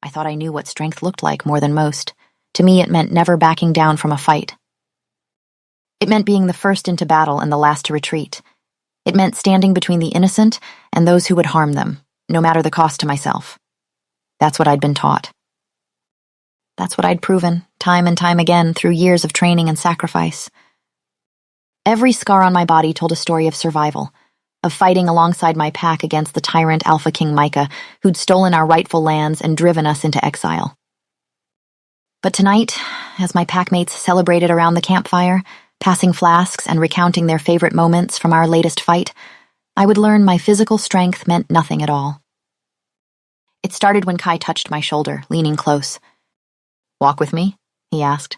I thought I knew what strength looked like more than most. To me, it meant never backing down from a fight. It meant being the first into battle and the last to retreat. It meant standing between the innocent and those who would harm them, no matter the cost to myself. That's what I'd been taught. That's what I'd proven, time and time again, through years of training and sacrifice. Every scar on my body told a story of survival, of fighting alongside my pack against the tyrant Alpha King Micah, who'd stolen our rightful lands and driven us into exile. But tonight, as my packmates celebrated around the campfire, passing flasks and recounting their favorite moments from our latest fight, I would learn my physical strength meant nothing at all. It started when Kai touched my shoulder, leaning close. "Walk with me?" he asked.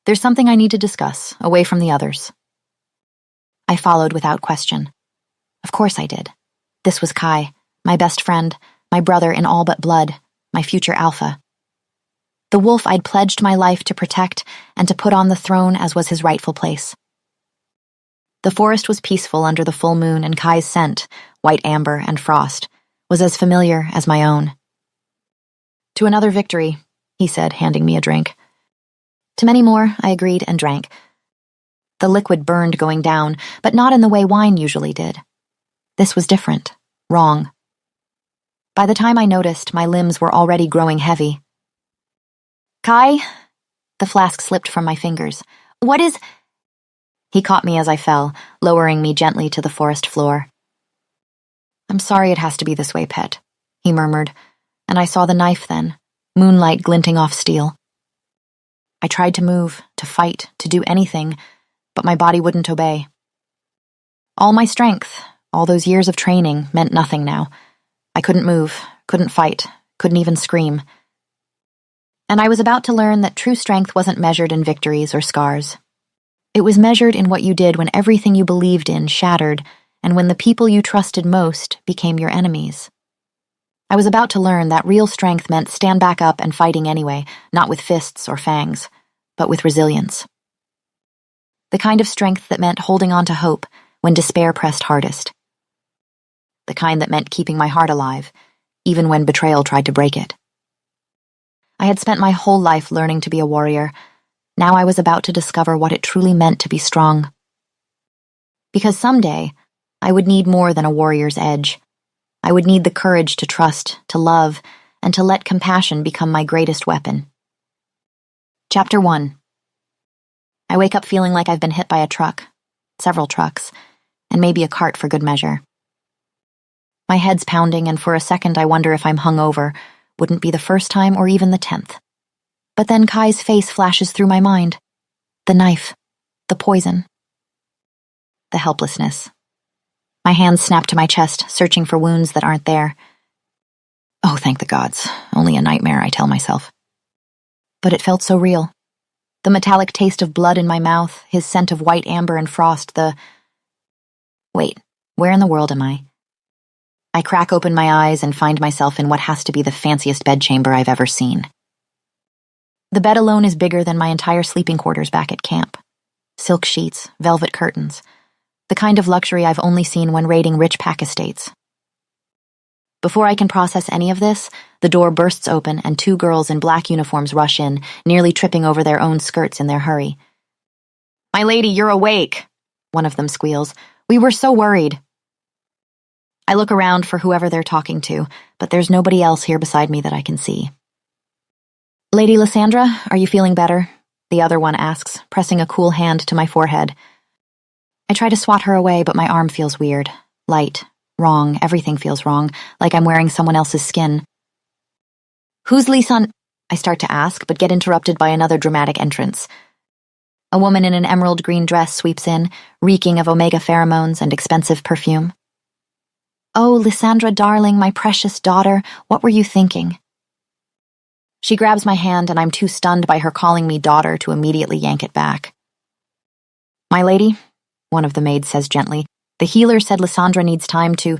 "There's something I need to discuss, away from the others." I followed without question. Of course I did. This was Kai, my best friend, my brother in all but blood, my future Alpha. The wolf I'd pledged my life to protect and to put on the throne as was his rightful place. The forest was peaceful under the full moon, and Kai's scent, white amber and frost, was as familiar as my own. "To another victory," he said, handing me a drink. To many more, I agreed and drank. The liquid burned going down, but not in the way wine usually did. This was different, wrong. By the time I noticed, my limbs were already growing heavy. "Kai?" The flask slipped from my fingers. "What is—" He caught me as I fell, lowering me gently to the forest floor. "I'm sorry it has to be this way, pet," he murmured, and I saw the knife then, moonlight glinting off steel. I tried to move, to fight, to do anything, but my body wouldn't obey. All my strength, all those years of training, meant nothing now. I couldn't move, couldn't fight, couldn't even scream. And I was about to learn that true strength wasn't measured in victories or scars. It was measured in what you did when everything you believed in shattered, and when the people you trusted most became your enemies. I was about to learn that real strength meant stand back up and fighting anyway, not with fists or fangs, but with resilience. The kind of strength that meant holding on to hope when despair pressed hardest. The kind that meant keeping my heart alive, even when betrayal tried to break it. I had spent my whole life learning to be a warrior. Now I was about to discover what it truly meant to be strong. Because someday, I would need more than a warrior's edge. I would need the courage to trust, to love, and to let compassion become my greatest weapon. Chapter 1. I wake up feeling like I've been hit by a truck, several trucks, and maybe a cart for good measure. My head's pounding, and for a second I wonder if I'm hungover. Wouldn't be the first time or even the 10th. But then Kai's face flashes through my mind. The knife, the poison, the helplessness. My hands snap to my chest, searching for wounds that aren't there. Oh, thank the gods. Only a nightmare, I tell myself. But it felt so real. The metallic taste of blood in my mouth, his scent of white amber and frost, Wait, where in the world am I? I crack open my eyes and find myself in what has to be the fanciest bedchamber I've ever seen. The bed alone is bigger than my entire sleeping quarters back at camp. Silk sheets, velvet curtains, the kind of luxury I've only seen when raiding rich pack estates. Before I can process any of this, the door bursts open and 2 girls in black uniforms rush in, nearly tripping over their own skirts in their hurry. "My lady, you're awake," one of them squeals. "We were so worried." I look around for whoever they're talking to, but there's nobody else here beside me that I can see. "Lady Lysandra, are you feeling better?" the other one asks, pressing a cool hand to my forehead. I try to swat her away, but my arm feels weird. Light. Wrong. Everything feels wrong, like I'm wearing someone else's skin. "Who's Lysan—" I start to ask, but get interrupted by another dramatic entrance. A woman in an emerald green dress sweeps in, reeking of omega pheromones and expensive perfume. "Oh, Lysandra, darling, my precious daughter, what were you thinking?" She grabs my hand, and I'm too stunned by her calling me daughter to immediately yank it back. "My lady," one of the maids says gently, "the healer said Lysandra needs time to—"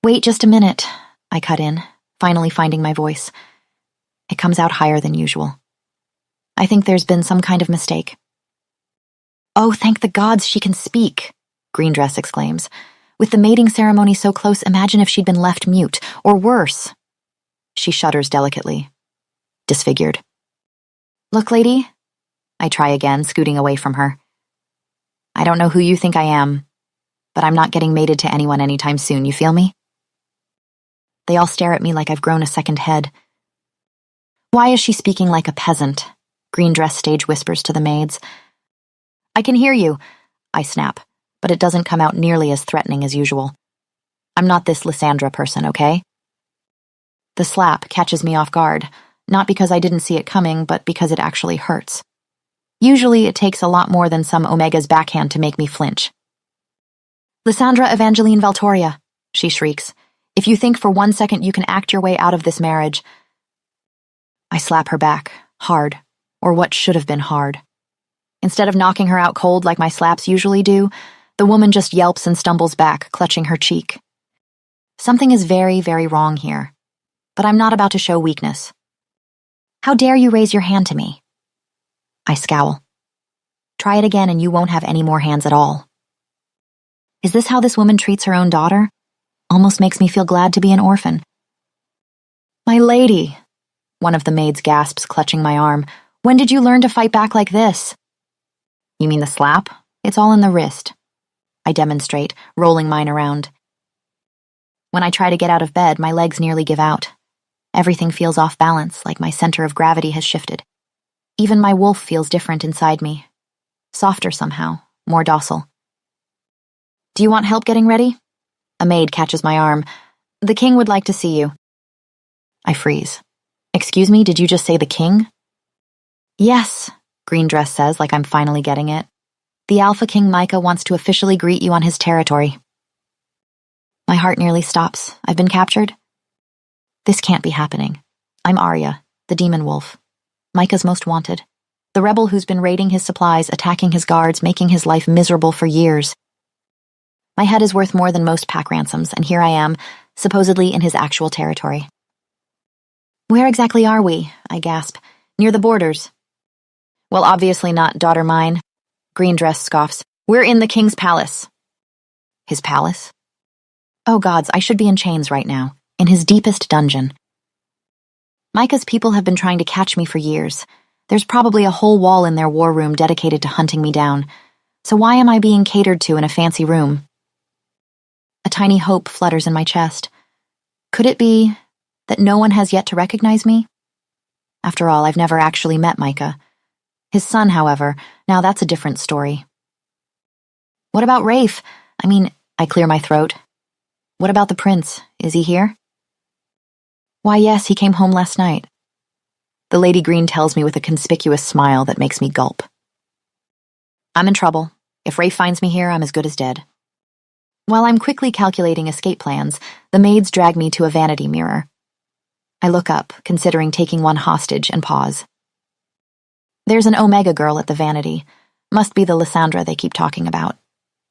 "Wait just a minute," I cut in, finally finding my voice. It comes out higher than usual. "I think there's been some kind of mistake." "Oh, thank the gods she can speak," Greendress exclaims. "With the mating ceremony so close, imagine if she'd been left mute, or worse." She shudders delicately, disfigured. Look, lady. I try again, scooting away from her. I don't know who you think I am, but I'm not getting mated to anyone anytime soon, you feel me? They all stare at me like I've grown a second head. Why is she speaking like a peasant? Green dress stage whispers to the maids. I can hear you, I snap, but it doesn't come out nearly as threatening as usual. I'm not this Lysandra person, okay? The slap catches me off guard, not because I didn't see it coming, but because it actually hurts. Usually it takes a lot more than some Omega's backhand to make me flinch. Lysandra Evangeline Valtoria, she shrieks. If you think for 1 second you can act your way out of this marriage. I slap her back, hard, or what should have been hard. Instead of knocking her out cold like my slaps usually do, the woman just yelps and stumbles back, clutching her cheek. Something is very, very wrong here, but I'm not about to show weakness. How dare you raise your hand to me? I scowl. Try it again and you won't have any more hands at all. Is this how this woman treats her own daughter? Almost makes me feel glad to be an orphan. My lady, one of the maids gasps, clutching my arm. When did you learn to fight back like this? You mean the slap? It's all in the wrist. I demonstrate, rolling mine around. When I try to get out of bed, my legs nearly give out. Everything feels off balance, like my center of gravity has shifted. Even my wolf feels different inside me. Softer somehow, more docile. Do you want help getting ready? A maid catches my arm. The king would like to see you. I freeze. Excuse me, did you just say the king? Yes, Green Dress says, like I'm finally getting it. The Alpha King Micah wants to officially greet you on his territory. My heart nearly stops. I've been captured? This can't be happening. I'm Arya, the demon wolf. Micah's most wanted. The rebel who's been raiding his supplies, attacking his guards, making his life miserable for years. My head is worth more than most pack ransoms, and here I am, supposedly in his actual territory. Where exactly are we? I gasp. Near the borders. Well, obviously not, daughter mine. Green Dress scoffs. We're in the king's palace. His palace? Oh gods, I should be in chains right now, in his deepest dungeon. Micah's people have been trying to catch me for years. There's probably a whole wall in their war room dedicated to hunting me down. So why am I being catered to in a fancy room? A tiny hope flutters in my chest. Could it be that no one has yet to recognize me? After all, I've never actually met Micah. His son, however, now that's a different story. What about Rafe? I clear my throat. What about the prince? Is he here? Why, yes, he came home last night. The Lady Green tells me with a conspicuous smile that makes me gulp. I'm in trouble. If Rafe finds me here, I'm as good as dead. While I'm quickly calculating escape plans, the maids drag me to a vanity mirror. I look up, considering taking one hostage, and pause. There's an Omega girl at the vanity. Must be the Lysandra they keep talking about.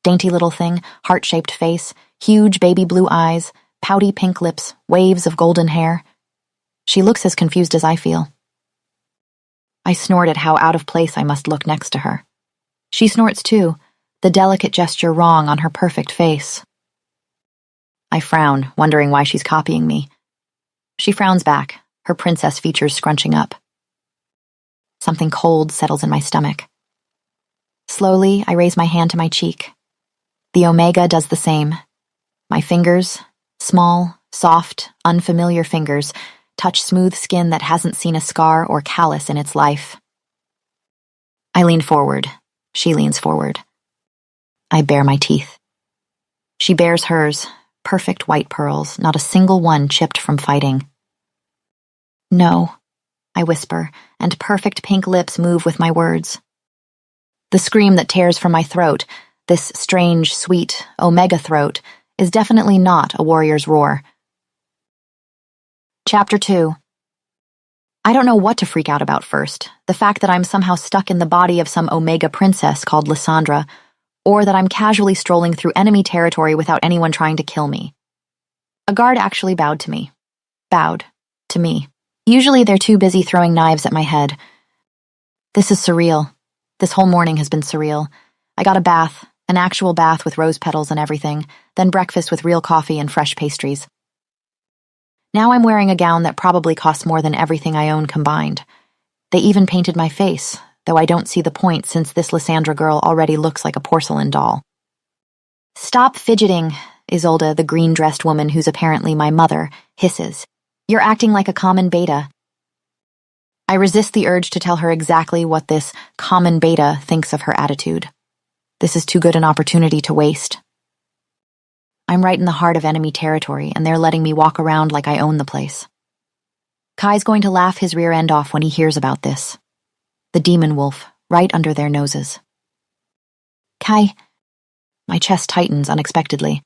Dainty little thing, heart-shaped face, huge baby blue eyes, pouty pink lips, waves of golden hair. She looks as confused as I feel. I snort at how out of place I must look next to her. She snorts too, the delicate gesture wrong on her perfect face. I frown, wondering why she's copying me. She frowns back, her princess features scrunching up. Something cold settles in my stomach. Slowly, I raise my hand to my cheek. The Omega does the same. My fingers, small, soft, unfamiliar fingers, touch smooth skin that hasn't seen a scar or callus in its life. I lean forward. She leans forward. I bare my teeth. She bares hers, perfect white pearls, not a single one chipped from fighting. No, I whisper, and perfect pink lips move with my words. The scream that tears from my throat, this strange, sweet, Omega throat, is definitely not a warrior's roar. Chapter 2. I don't know what to freak out about first, the fact that I'm somehow stuck in the body of some Omega princess called Lysandra, or that I'm casually strolling through enemy territory without anyone trying to kill me. A guard actually bowed to me. Bowed. To me. Usually they're too busy throwing knives at my head. This is surreal. This whole morning has been surreal. I got a bath, an actual bath with rose petals and everything, then breakfast with real coffee and fresh pastries. Now I'm wearing a gown that probably costs more than everything I own combined. They even painted my face, though I don't see the point since this Lysandra girl already looks like a porcelain doll. "Stop fidgeting," Isolde, the green-dressed woman who's apparently my mother, hisses. "You're acting like a common beta." I resist the urge to tell her exactly what this common beta thinks of her attitude. This is too good an opportunity to waste. I'm right in the heart of enemy territory, and they're letting me walk around like I own the place. Kai's going to laugh his rear end off when he hears about this. The demon wolf, right under their noses. "Kai." My chest tightens unexpectedly.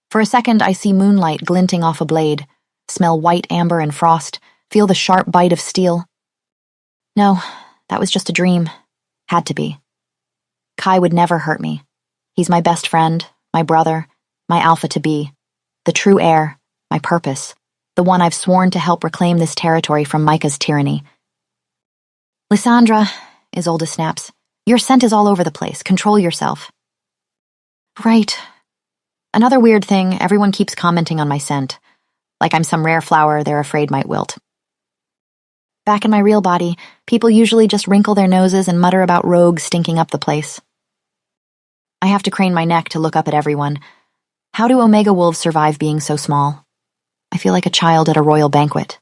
For a second, I see moonlight glinting off a blade, smell white amber and frost, feel the sharp bite of steel. No, that was just a dream. Had to be. Kai would never hurt me. He's my best friend, my brother, my alpha-to-be, the true heir, my purpose, the one I've sworn to help reclaim this territory from Micah's tyranny. "Lysandra," Isolde snaps, "your scent is all over the place. Control yourself." Right. Another weird thing, everyone keeps commenting on my scent, like I'm some rare flower they're afraid might wilt. Back in my real body, people usually just wrinkle their noses and mutter about rogues stinking up the place. I have to crane my neck to look up at everyone. How do Omega wolves survive being so small? I feel like a child at a royal banquet.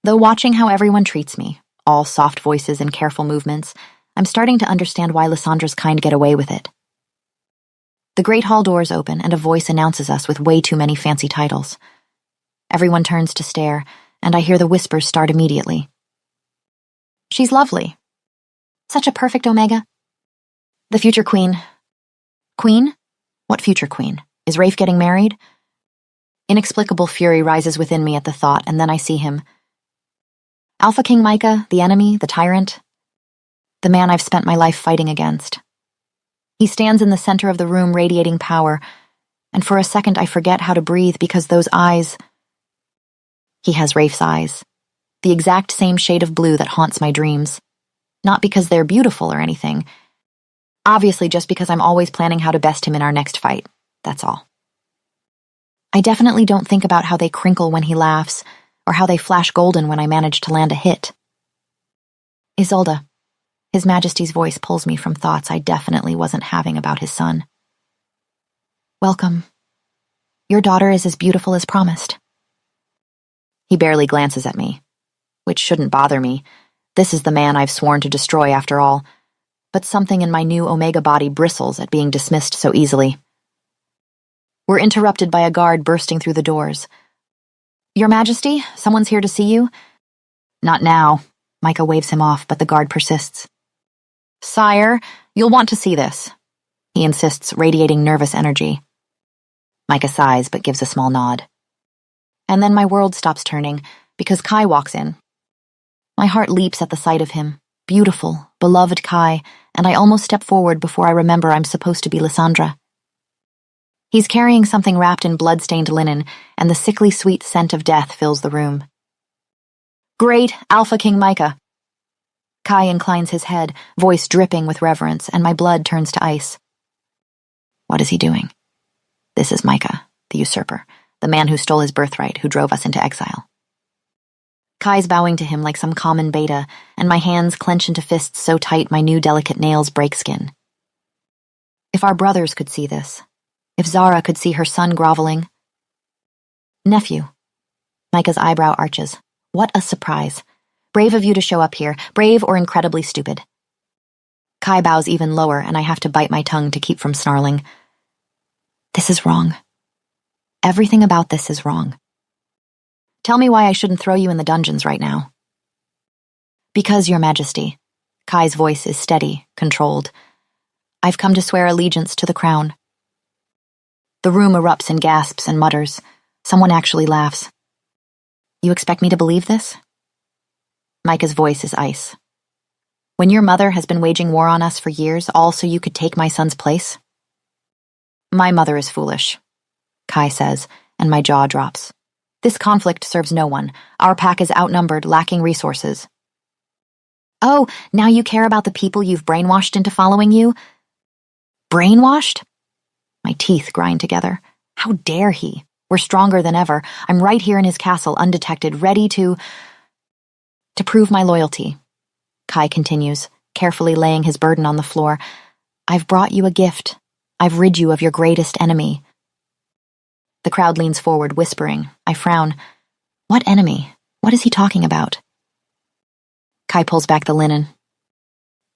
Though watching how everyone treats me, all soft voices and careful movements, I'm starting to understand why Lysandra's kind get away with it. The great hall doors open and a voice announces us with way too many fancy titles. Everyone turns to stare, and I hear the whispers start immediately. "She's lovely. Such a perfect Omega. The future queen." "Queen? What future queen? Is Rafe getting married?" Inexplicable fury rises within me at the thought, and then I see him. Alpha King Micah, the enemy, the tyrant. The man I've spent my life fighting against. He stands in the center of the room radiating power, and for a second I forget how to breathe because those eyes... He has Rafe's eyes. The exact same shade of blue that haunts my dreams. Not because they're beautiful or anything. Obviously just because I'm always planning how to best him in our next fight. That's all. I definitely don't think about how they crinkle when he laughs, or how they flash golden when I manage to land a hit. "Isolde." His Majesty's voice pulls me from thoughts I definitely wasn't having about his son. "Welcome. Your daughter is as beautiful as promised." He barely glances at me, which shouldn't bother me. This is the man I've sworn to destroy after all, but something in my new Omega body bristles at being dismissed so easily. We're interrupted by a guard bursting through the doors. "Your Majesty, someone's here to see you." "Not now." Micah waves him off, but the guard persists. "Sire, you'll want to see this," he insists, radiating nervous energy. Micah sighs, but gives a small nod. And then my world stops turning, because Kai walks in. My heart leaps at the sight of him. Beautiful, beloved Kai, and I almost step forward before I remember I'm supposed to be Lysandra. He's carrying something wrapped in blood-stained linen, and the sickly sweet scent of death fills the room. "Great Alpha King Micah." Kai inclines his head, voice dripping with reverence, and my blood turns to ice. What is he doing? This is Micah, the usurper, the man who stole his birthright, who drove us into exile. Kai's bowing to him like some common beta, and my hands clench into fists so tight my new delicate nails break skin. If our brothers could see this, if Zara could see her son groveling. "Nephew." Micah's eyebrow arches. What a surprise. Brave of you to show up here, brave or incredibly stupid. Kai bows even lower, and I have to bite my tongue to keep from snarling. This is wrong. Everything about this is wrong. Tell me why I shouldn't throw you in the dungeons right now. Because, Your Majesty. Kai's voice is steady, controlled. I've come to swear allegiance to the crown. The room erupts in gasps and mutters. Someone actually laughs. You expect me to believe this? Micah's voice is ice. When your mother has been waging war on us for years, all so you could take my son's place? My mother is foolish, Kai says, and my jaw drops. This conflict serves no one. Our pack is outnumbered, lacking resources. Oh, now you care about the people you've brainwashed into following you? Brainwashed? My teeth grind together. How dare he? We're We're stronger than ever. I'm right here in his castle, undetected, ready to prove my loyalty. Kai continues, carefully laying his burden on the floor. I've brought you a gift. I've rid you of your greatest enemy. The crowd leans forward, whispering. I frown. What enemy? What is he talking about? Kai pulls back the linen.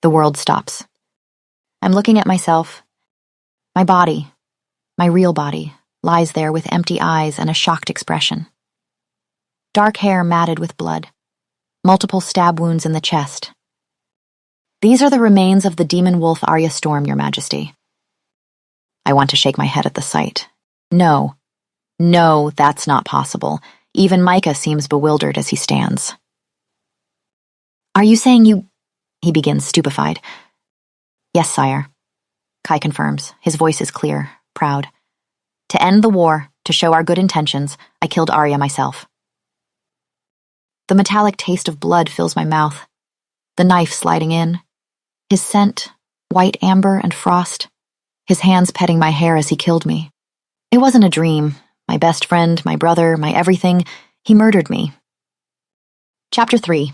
The world stops. I'm looking at myself. My body, my real body, lies there with empty eyes and a shocked expression. Dark hair matted with blood. Multiple stab wounds in the chest. These are the remains of the demon wolf Arya Storm, Your Majesty. I want to shake my head at the sight. No, that's not possible. Even Micah seems bewildered as he stands. Are you saying you... He begins, stupefied. Yes, sire. Kai confirms. His voice is clear, proud. To end the war, to show our good intentions, I killed Arya myself. The metallic taste of blood fills my mouth. The knife sliding in. His scent, white amber and frost. His hands petting my hair as he killed me. It wasn't a dream. My best friend, my brother, my everything. He murdered me. Chapter 3.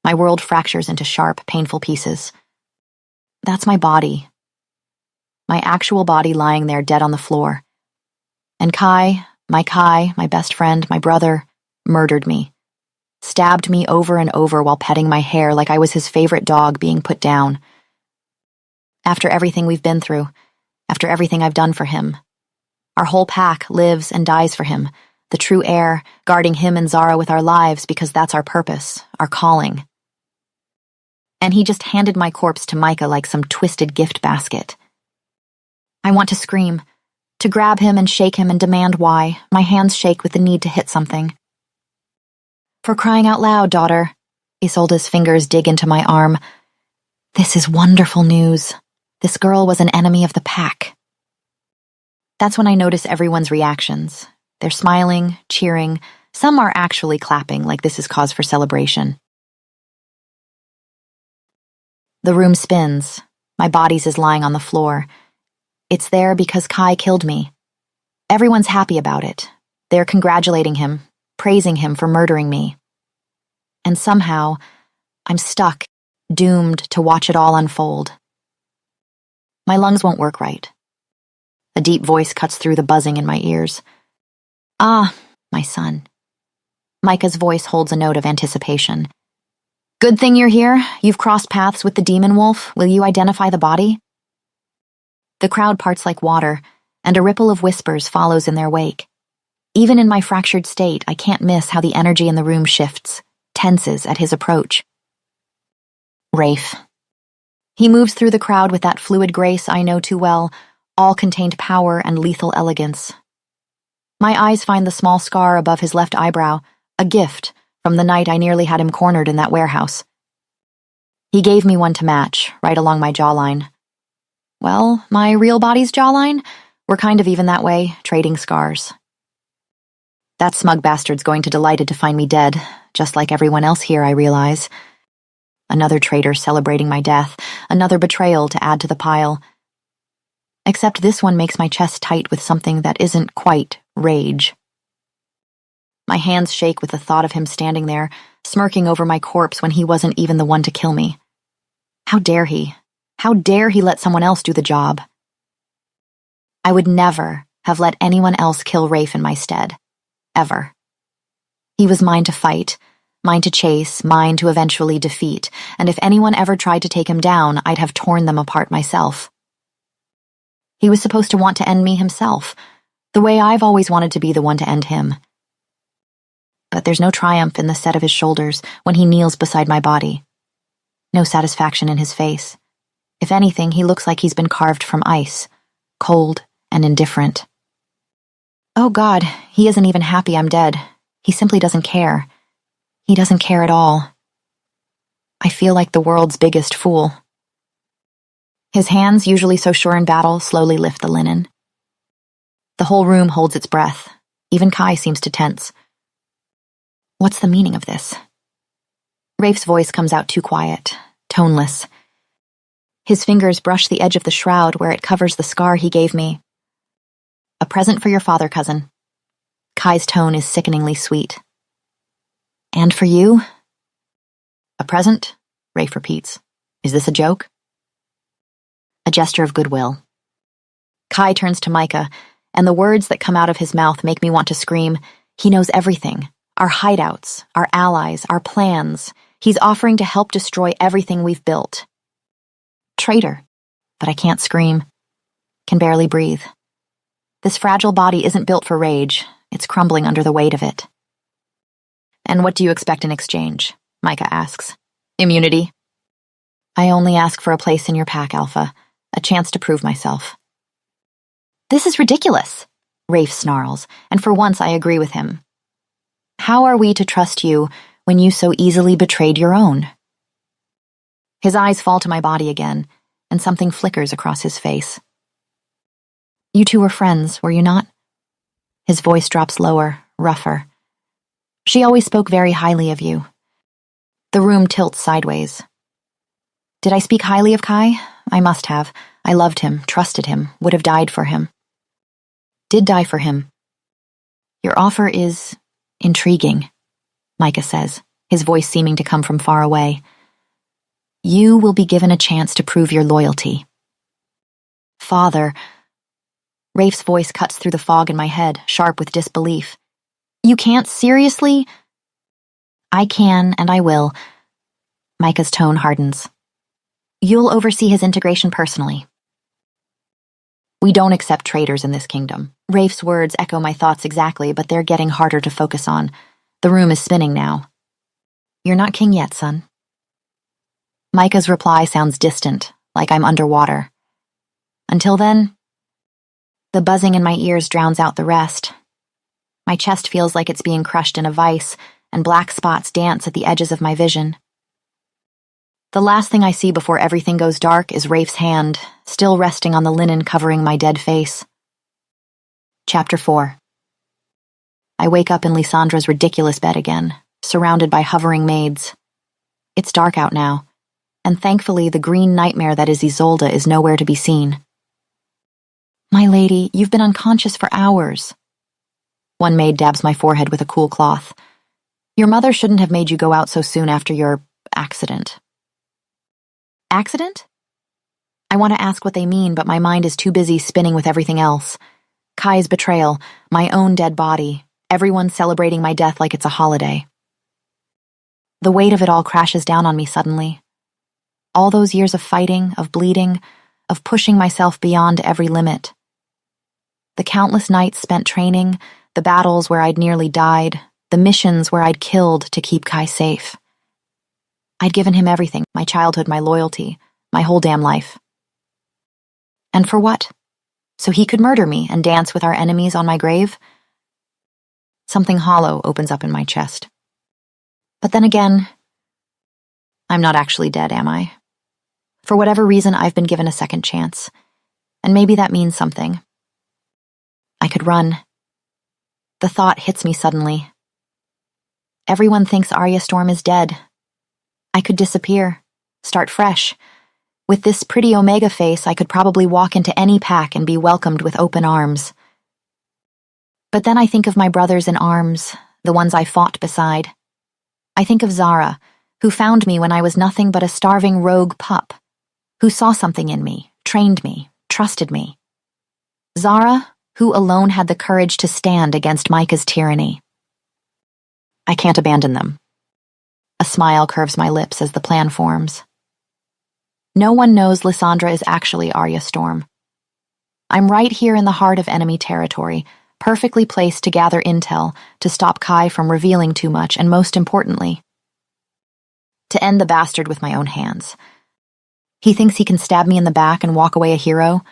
My world fractures into sharp, painful pieces. That's my body. My actual body lying there dead on the floor. And Kai, my best friend, my brother, murdered me. Stabbed me over and over while petting my hair like I was his favorite dog being put down. After everything we've been through, after everything I've done for him, our whole pack lives and dies for him, the true heir, guarding him and Zara with our lives because that's our purpose, our calling. And he just handed my corpse to Micah like some twisted gift basket. I want to scream, to grab him and shake him and demand why. My hands shake with the need to hit something. For crying out loud, daughter. Isolde's fingers dig into my arm. This is wonderful news. This girl was an enemy of the pack. That's when I notice everyone's reactions. They're smiling, cheering. Some are actually clapping like this is cause for celebration. The room spins. My body's is lying on the floor. It's there because Kai killed me. Everyone's happy about it. They're congratulating him, praising him for murdering me. And somehow, I'm stuck, doomed to watch it all unfold. My lungs won't work right. A deep voice cuts through the buzzing in my ears. Ah, my son. Micah's voice holds a note of anticipation. Good thing you're here. You've crossed paths with the demon wolf. Will you identify the body? The crowd parts like water, and a ripple of whispers follows in their wake. Even in my fractured state, I can't miss how the energy in the room shifts, tenses at his approach. Rafe. He moves through the crowd with that fluid grace I know too well, all contained power and lethal elegance. My eyes find the small scar above his left eyebrow, a gift from the night I nearly had him cornered in that warehouse. He gave me one to match, right along my jawline. Well, my real body's jawline? We're kind of even that way, trading scars. That smug bastard's going to delighted to find me dead, just like everyone else here, I realize. Another traitor celebrating my death, another betrayal to add to the pile. Except this one makes my chest tight with something that isn't quite rage. My hands shake with the thought of him standing there, smirking over my corpse when he wasn't even the one to kill me. How dare he? How dare he let someone else do the job? I would never have let anyone else kill Rafe in my stead. Ever. He was mine to fight, mine to chase, mine to eventually defeat, and if anyone ever tried to take him down, I'd have torn them apart myself. He was supposed to want to end me himself, the way I've always wanted to be the one to end him. But there's no triumph in the set of his shoulders when he kneels beside my body. No satisfaction in his face. If anything, he looks like he's been carved from ice, cold and indifferent. Oh God, he isn't even happy I'm dead. He simply doesn't care. He doesn't care at all. I feel like the world's biggest fool. His hands, usually so sure in battle, slowly lift the linen. The whole room holds its breath. Even Kai seems to tense. What's the meaning of this? Rafe's voice comes out too quiet, toneless. His fingers brush the edge of the shroud where it covers the scar he gave me. A present for your father, cousin. Kai's tone is sickeningly sweet. And for you? A present? Rafe repeats. Is this a joke? A gesture of goodwill. Kai turns to Micah, and the words that come out of his mouth make me want to scream. He knows everything. Our hideouts, our allies, our plans. He's offering to help destroy everything we've built. Traitor. But I can't scream. Can barely breathe. This fragile body isn't built for rage. It's crumbling under the weight of it. And what do you expect in exchange? Micah asks. Immunity. I only ask for a place in your pack, Alpha. A chance to prove myself. This is ridiculous, Rafe snarls, and for once I agree with him. How are we to trust you when you so easily betrayed your own? His eyes fall to my body again, and something flickers across his face. You two were friends, were you not? His voice drops lower, rougher. She always spoke very highly of you. The room tilts sideways. Did I speak highly of Kai? I must have. I loved him, trusted him, would have died for him. Did die for him. Your offer is intriguing, Micah says, his voice seeming to come from far away. You will be given a chance to prove your loyalty. Father. Rafe's voice cuts through the fog in my head, sharp with disbelief. You can't seriously? I can, and I will. Micah's tone hardens. You'll oversee his integration personally. We don't accept traitors in this kingdom. Rafe's words echo my thoughts exactly, but they're getting harder to focus on. The room is spinning now. You're not king yet, son. Micah's reply sounds distant, like I'm underwater. Until then, the buzzing in my ears drowns out the rest. My chest feels like it's being crushed in a vice, and black spots dance at the edges of my vision. The last thing I see before everything goes dark is Rafe's hand, still resting on the linen covering my dead face. Chapter 4. I wake up in Lysandra's ridiculous bed again, surrounded by hovering maids. It's dark out now, and thankfully the green nightmare that is Isolde is nowhere to be seen. My lady, you've been unconscious for hours. One maid dabs my forehead with a cool cloth. Your mother shouldn't have made you go out so soon after your accident. Accident? I want to ask what they mean, but my mind is too busy spinning with everything else. Kai's betrayal, my own dead body, everyone celebrating my death like it's a holiday. The weight of it all crashes down on me suddenly. All those years of fighting, of bleeding, of pushing myself beyond every limit. The countless nights spent training, the battles where I'd nearly died, the missions where I'd killed to keep Kai safe. I'd given him everything, my childhood, my loyalty, my whole damn life. And for what? So he could murder me and dance with our enemies on my grave? Something hollow opens up in my chest. But then again, I'm not actually dead, am I? For whatever reason, I've been given a second chance, and maybe that means something. I could run. The thought hits me suddenly. Everyone thinks Arya Storm is dead. I could disappear, start fresh. With this pretty Omega face, I could probably walk into any pack and be welcomed with open arms. But then I think of my brothers in arms, the ones I fought beside. I think of Zara, who found me when I was nothing but a starving rogue pup, who saw something in me, trained me, trusted me. Zara, who alone had the courage to stand against Micah's tyranny. I can't abandon them. A smile curves my lips as the plan forms. No one knows Lysandra is actually Arya Storm. I'm right here in the heart of enemy territory, perfectly placed to gather intel, to stop Kai from revealing too much, and most importantly, to end the bastard with my own hands. He thinks he can stab me in the back and walk away a hero?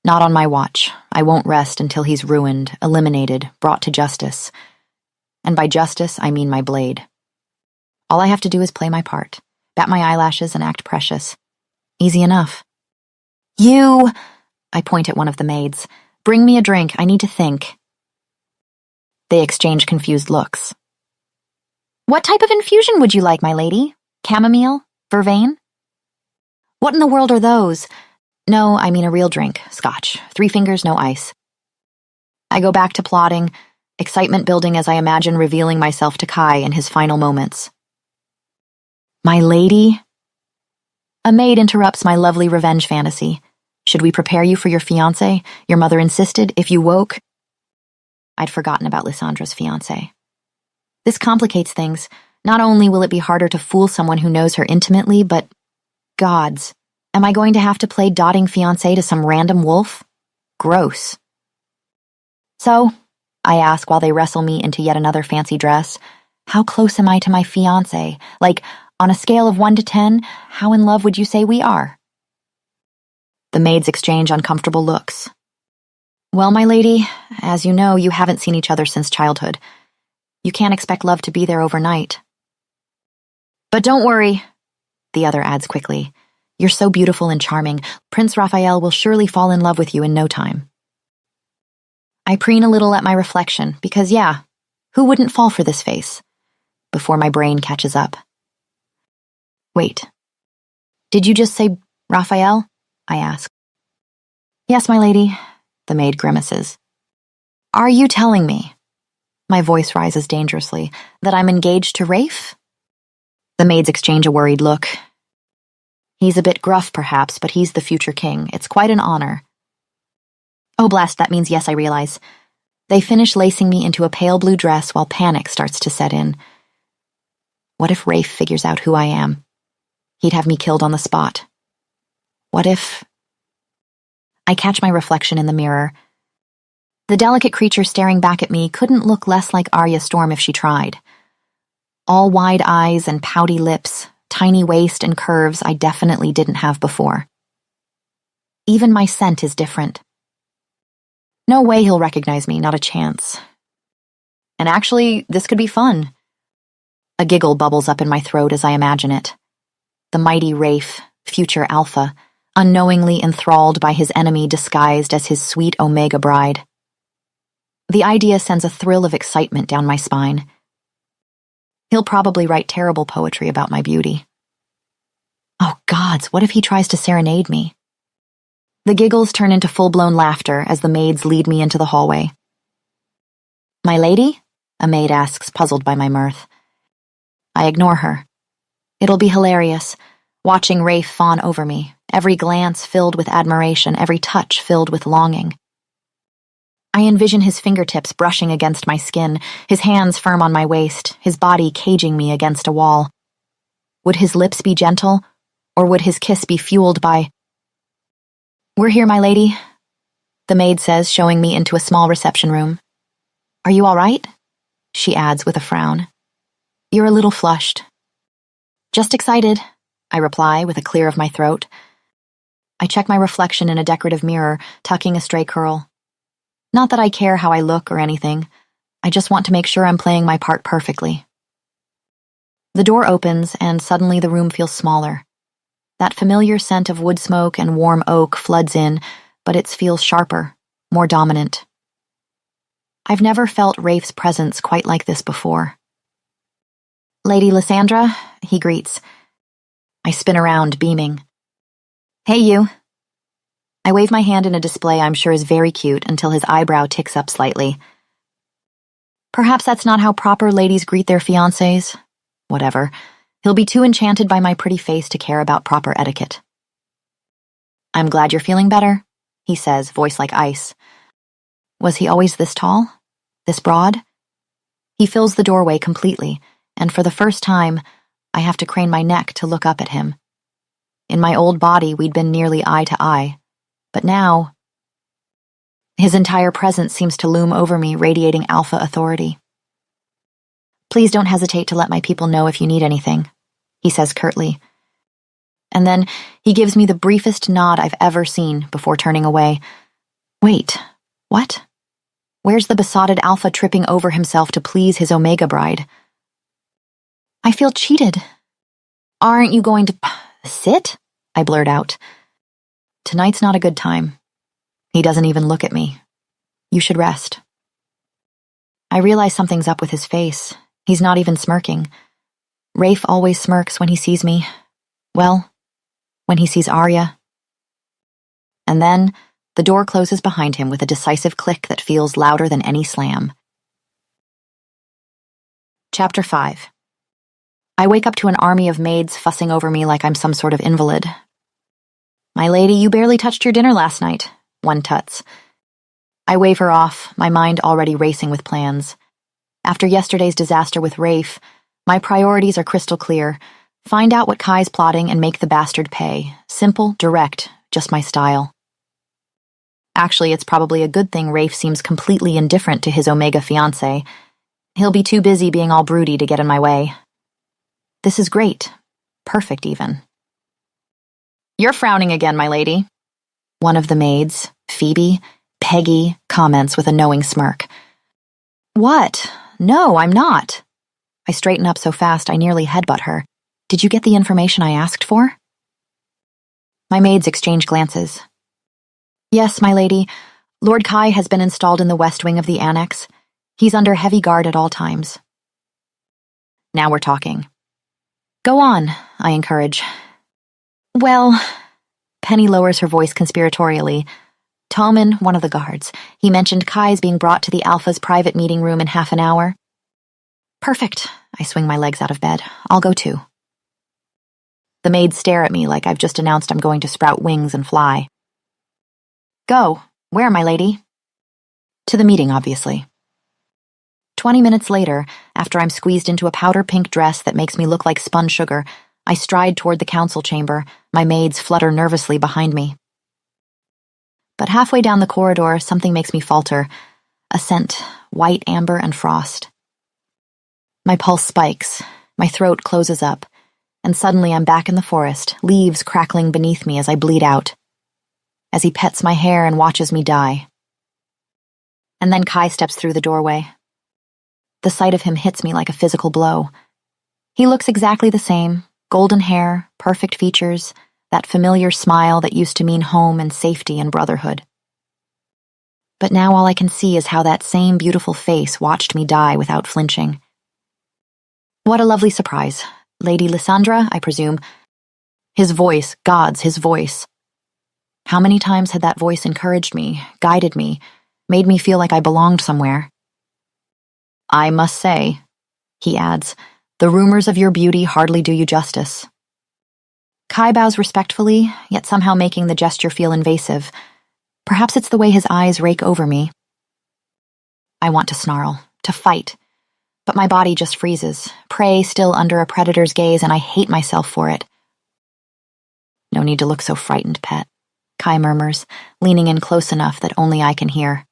Not on my watch. I won't rest until he's ruined, eliminated, brought to justice. And by justice, I mean my blade. All I have to do is play my part, bat my eyelashes and act precious. Easy enough. You, I point at one of the maids. Bring me a drink, I need to think. They exchange confused looks. What type of infusion would you like, my lady? Chamomile? Vervain? What in the world are those? No, I mean a real drink, scotch. 3 fingers, no ice. I go back to plotting, excitement building as I imagine revealing myself to Kai in his final moments. My lady? A maid interrupts my lovely revenge fantasy. Should we prepare you for your fiancé? Your mother insisted, if you woke. I'd forgotten about Lysandra's fiancé. This complicates things. Not only will it be harder to fool someone who knows her intimately, but gods, am I going to have to play dotting fiancé to some random wolf? Gross. So, I ask while they wrestle me into yet another fancy dress, how close am I to my fiancé? Like, on a scale of 1 to 10, how in love would you say we are? The maids exchange uncomfortable looks. Well, my lady, as you know, you haven't seen each other since childhood. You can't expect love to be there overnight. But don't worry, the other adds quickly. You're so beautiful and charming. Prince Raphael will surely fall in love with you in no time. I preen a little at my reflection, because yeah, who wouldn't fall for this face? Before my brain catches up. Wait, did you just say Raphael? I ask. Yes, my lady, the maid grimaces. Are you telling me, my voice rises dangerously, that I'm engaged to Rafe? The maids exchange a worried look. He's a bit gruff, perhaps, but he's the future king. It's quite an honor. Oh, blast, that means yes, I realize. They finish lacing me into a pale blue dress while panic starts to set in. What if Rafe figures out who I am? He'd have me killed on the spot. What if... I catch my reflection in the mirror. The delicate creature staring back at me couldn't look less like Arya Storm if she tried. All wide eyes and pouty lips, tiny waist and curves I definitely didn't have before. Even my scent is different. No way he'll recognize me, not a chance. And actually, this could be fun. A giggle bubbles up in my throat as I imagine it. The mighty Rafe, future Alpha, unknowingly enthralled by his enemy disguised as his sweet Omega bride. The idea sends a thrill of excitement down my spine. He'll probably write terrible poetry about my beauty. Oh gods, what if he tries to serenade me? The giggles turn into full-blown laughter as the maids lead me into the hallway. My lady? A maid asks, puzzled by my mirth. I ignore her. It'll be hilarious, watching Rafe fawn over me, every glance filled with admiration, every touch filled with longing. I envision his fingertips brushing against my skin, his hands firm on my waist, his body caging me against a wall. Would his lips be gentle, or would his kiss be fueled by... We're here, my lady, the maid says, showing me into a small reception room. Are you all right? She adds with a frown. You're a little flushed. Just excited, I reply with a clear of my throat. I check my reflection in a decorative mirror, tucking a stray curl. Not that I care how I look or anything. I just want to make sure I'm playing my part perfectly. The door opens, and suddenly the room feels smaller. That familiar scent of wood smoke and warm oak floods in, but it feels sharper, more dominant. I've never felt Rafe's presence quite like this before. Lady Lysandra, he greets. I spin around, beaming. Hey, you. I wave my hand in a display I'm sure is very cute until his eyebrow ticks up slightly. Perhaps that's not how proper ladies greet their fiancés. Whatever. He'll be too enchanted by my pretty face to care about proper etiquette. I'm glad you're feeling better, he says, voice like ice. Was he always this tall? This broad? He fills the doorway completely, and for the first time, I have to crane my neck to look up at him. In my old body, we'd been nearly eye to eye. But now, his entire presence seems to loom over me, radiating alpha authority. Please don't hesitate to let my people know if you need anything, he says curtly. And then he gives me the briefest nod I've ever seen before turning away. Wait, what? Where's the besotted alpha tripping over himself to please his Omega bride? I feel cheated. Aren't you going to sit? I blurt out. Tonight's not a good time. He doesn't even look at me. You should rest. I realize something's up with his face. He's not even smirking. Rafe always smirks when he sees me. Well, when he sees Arya. And then the door closes behind him with a decisive click that feels louder than any slam. Chapter 5. I wake up to an army of maids fussing over me like I'm some sort of invalid. "My lady, you barely touched your dinner last night," one tuts. I wave her off, my mind already racing with plans. After yesterday's disaster with Rafe, my priorities are crystal clear. Find out what Kai's plotting and make the bastard pay. Simple, direct, just my style. Actually, it's probably a good thing Rafe seems completely indifferent to his Omega fiancé. He'll be too busy being all broody to get in my way. This is great. Perfect, even. "You're frowning again, my lady," one of the maids, Phoebe, Peggy, comments with a knowing smirk. "What? No, I'm not." I straighten up so fast I nearly headbutt her. "Did you get the information I asked for?" My maids exchange glances. "Yes, my lady. Lord Kai has been installed in the west wing of the annex. He's under heavy guard at all times." Now we're talking. "Go on," I encourage. "Well," Penny lowers her voice conspiratorially. "Tommen, one of the guards, he mentioned Kai's being brought to the Alpha's private meeting room in half an hour." "Perfect." I swing my legs out of bed. "I'll go too." The maids stare at me like I've just announced I'm going to sprout wings and fly. "Go. Where, my lady?" "To the meeting, obviously." 20 minutes later, after I'm squeezed into a powder pink dress that makes me look like spun sugar, I stride toward the council chamber, my maids flutter nervously behind me. But halfway down the corridor, something makes me falter. A scent, white amber and frost. My pulse spikes, my throat closes up, and suddenly I'm back in the forest, leaves crackling beneath me as I bleed out. As he pets my hair and watches me die. And then Kai steps through the doorway. The sight of him hits me like a physical blow. He looks exactly the same, golden hair, perfect features, that familiar smile that used to mean home and safety and brotherhood. But now all I can see is how that same beautiful face watched me die without flinching. What a lovely surprise. Lady Lysandra, I presume. His voice, gods, his voice. How many times had that voice encouraged me, guided me, made me feel like I belonged somewhere? "I must say," he adds, "the rumors of your beauty hardly do you justice." Kai bows respectfully, yet somehow making the gesture feel invasive. Perhaps it's the way his eyes rake over me. I want to snarl, to fight, but my body just freezes, prey still under a predator's gaze, and I hate myself for it. "No need to look so frightened, pet," Kai murmurs, leaning in close enough that only I can hear.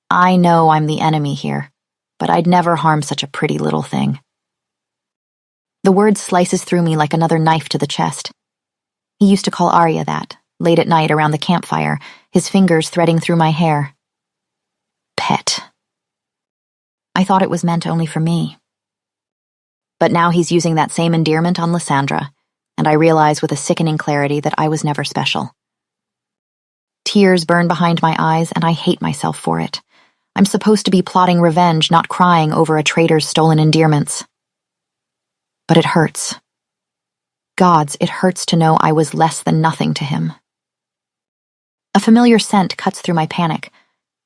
"I know I'm the enemy here, but I'd never harm such a pretty little thing." The word slices through me like another knife to the chest. He used to call Arya that, late at night around the campfire, his fingers threading through my hair. Pet. I thought it was meant only for me. But now he's using that same endearment on Lysandra, and I realize with a sickening clarity that I was never special. Tears burn behind my eyes, and I hate myself for it. I'm supposed to be plotting revenge, not crying over a traitor's stolen endearments. But it hurts. Gods, it hurts to know I was less than nothing to him. A familiar scent cuts through my panic,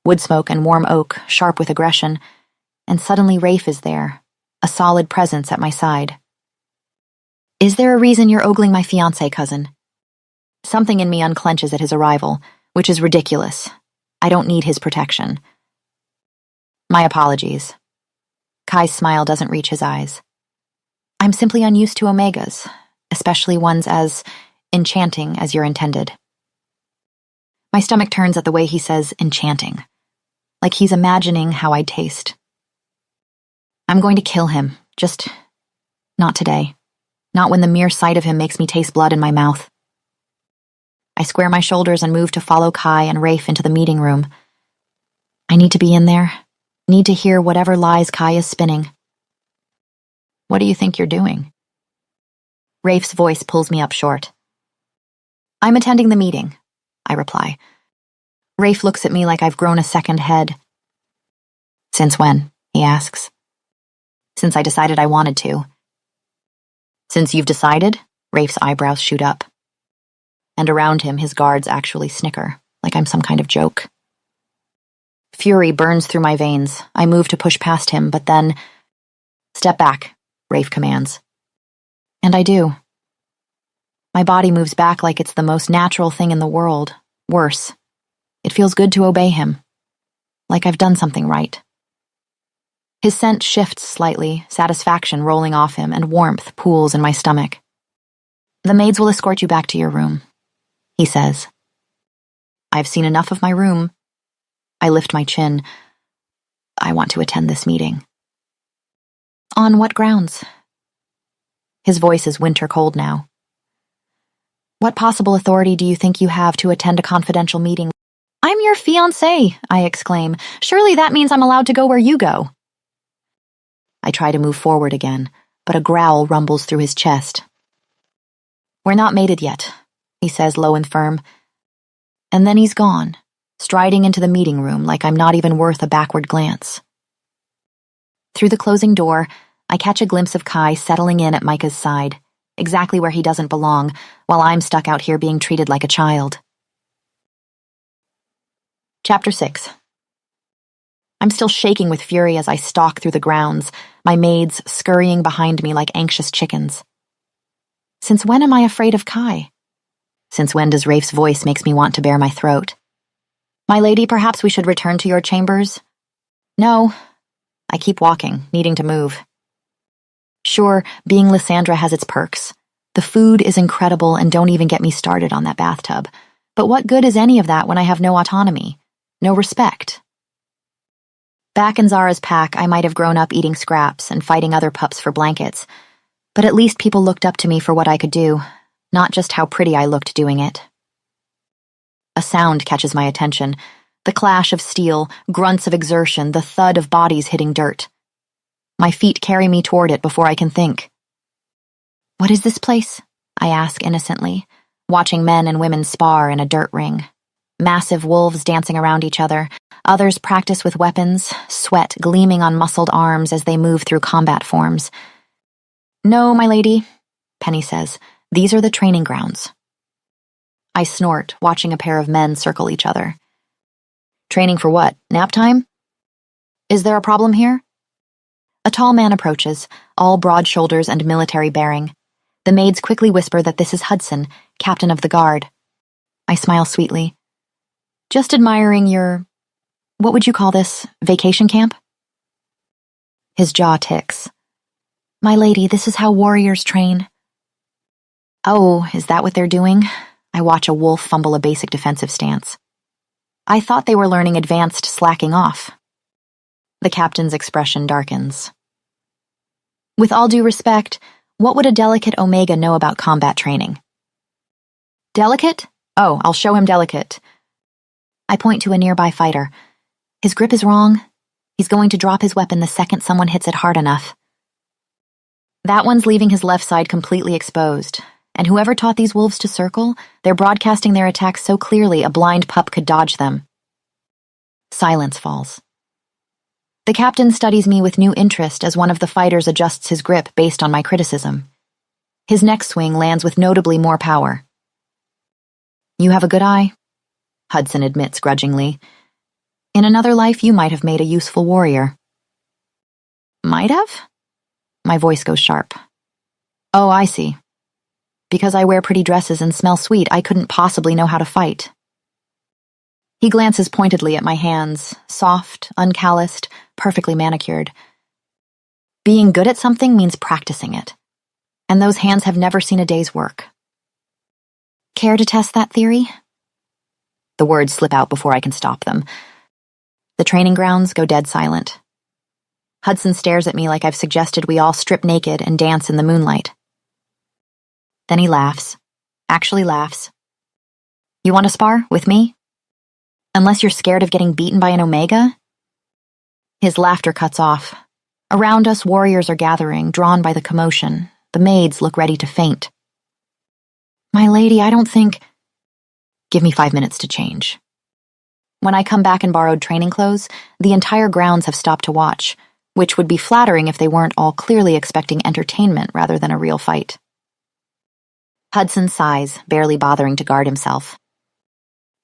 wood smoke and warm oak, sharp with aggression, and suddenly Rafe is there, a solid presence at my side. "Is there a reason you're ogling my fiancé, cousin?" Something in me unclenches at his arrival, which is ridiculous. I don't need his protection. "My apologies." Kai's smile doesn't reach his eyes. "I'm simply unused to Omegas, especially ones as enchanting as you're intended." My stomach turns at the way he says enchanting, like he's imagining how I'd taste. "I'm going to kill him, just not today. Not when the mere sight of him makes me taste blood in my mouth." I square my shoulders and move to follow Kai and Rafe into the meeting room. I need to be in there, need to hear whatever lies Kai is spinning. "What do you think you're doing?" Rafe's voice pulls me up short. "I'm attending the meeting," I reply. Rafe looks at me like I've grown a second head. "Since when?" he asks. "Since I decided I wanted to." "Since you've decided?" Rafe's eyebrows shoot up. And around him, his guards actually snicker, like I'm some kind of joke. Fury burns through my veins. I move to push past him, but then Step back, Rafe commands. And I do. My body moves back like it's the most natural thing in the world. Worse. It feels good to obey him. Like I've done something right. His scent shifts slightly, satisfaction rolling off him, and warmth pools in my stomach. The maids will escort you back to your room, he says. I've seen enough of my room. I lift my chin. I want to attend this meeting. On what grounds? His voice is winter cold now. What possible authority do you think you have to attend a confidential meeting? I'm your fiancé, I exclaim. Surely that means I'm allowed to go where you go. I try to move forward again, but a growl rumbles through his chest. We're not mated yet, he says low and firm. And then he's gone, striding into the meeting room like I'm not even worth a backward glance. Through the closing door, I catch a glimpse of Kai settling in at Micah's side, exactly where he doesn't belong, while I'm stuck out here being treated like a child. Chapter 6. I'm still shaking with fury as I stalk through the grounds, my maids scurrying behind me like anxious chickens. Since when am I afraid of Kai? Since when does Rafe's voice makes me want to bare my throat? My lady, perhaps we should return to your chambers? No. I keep walking, needing to move. Sure, being Lysandra has its perks. The food is incredible, and don't even get me started on that bathtub. But what good is any of that when I have no autonomy, no respect? Back in Zara's pack, I might have grown up eating scraps and fighting other pups for blankets, but at least people looked up to me for what I could do, not just how pretty I looked doing it. A sound catches my attention, the clash of steel, grunts of exertion, the thud of bodies hitting dirt. My feet carry me toward it before I can think. What is this place? I ask innocently, watching men and women spar in a dirt ring. Massive wolves dancing around each other, others practice with weapons, sweat gleaming on muscled arms as they move through combat forms. No, my lady, Penny says, these are the training grounds. I snort, watching a pair of men circle each other. Training for what? Nap time? Is there a problem here? A tall man approaches, all broad shoulders and military bearing. The maids quickly whisper that this is Hudson, captain of the guard. I smile sweetly. Just admiring your, what would you call this, vacation camp? His jaw ticks. My lady, this is how warriors train. Oh, is that what they're doing? I watch a wolf fumble a basic defensive stance. I thought they were learning advanced slacking off. The captain's expression darkens. With all due respect, what would a delicate Omega know about combat training? Delicate? Oh, I'll show him delicate. I point to a nearby fighter. His grip is wrong. He's going to drop his weapon the second someone hits it hard enough. That one's leaving his left side completely exposed, and whoever taught these wolves to circle, they're broadcasting their attacks so clearly a blind pup could dodge them. Silence falls. The captain studies me with new interest as one of the fighters adjusts his grip based on my criticism. His next swing lands with notably more power. You have a good eye, Hudson admits grudgingly. In another life, you might have made a useful warrior. Might have? My voice goes sharp. Oh, I see. Because I wear pretty dresses and smell sweet, I couldn't possibly know how to fight. He glances pointedly at my hands, soft, uncalloused, perfectly manicured. Being good at something means practicing it, and those hands have never seen a day's work. Care to test that theory? The words slip out before I can stop them. The training grounds go dead silent. Hudson stares at me like I've suggested we all strip naked and dance in the moonlight. Then he laughs. Actually laughs. You want to spar with me? Unless you're scared of getting beaten by an Omega? His laughter cuts off. Around us, warriors are gathering, drawn by the commotion. The maids look ready to faint. My lady, I don't think... Give me 5 minutes to change. When I come back in borrowed training clothes, the entire grounds have stopped to watch, which would be flattering if they weren't all clearly expecting entertainment rather than a real fight. Hudson sighs, barely bothering to guard himself.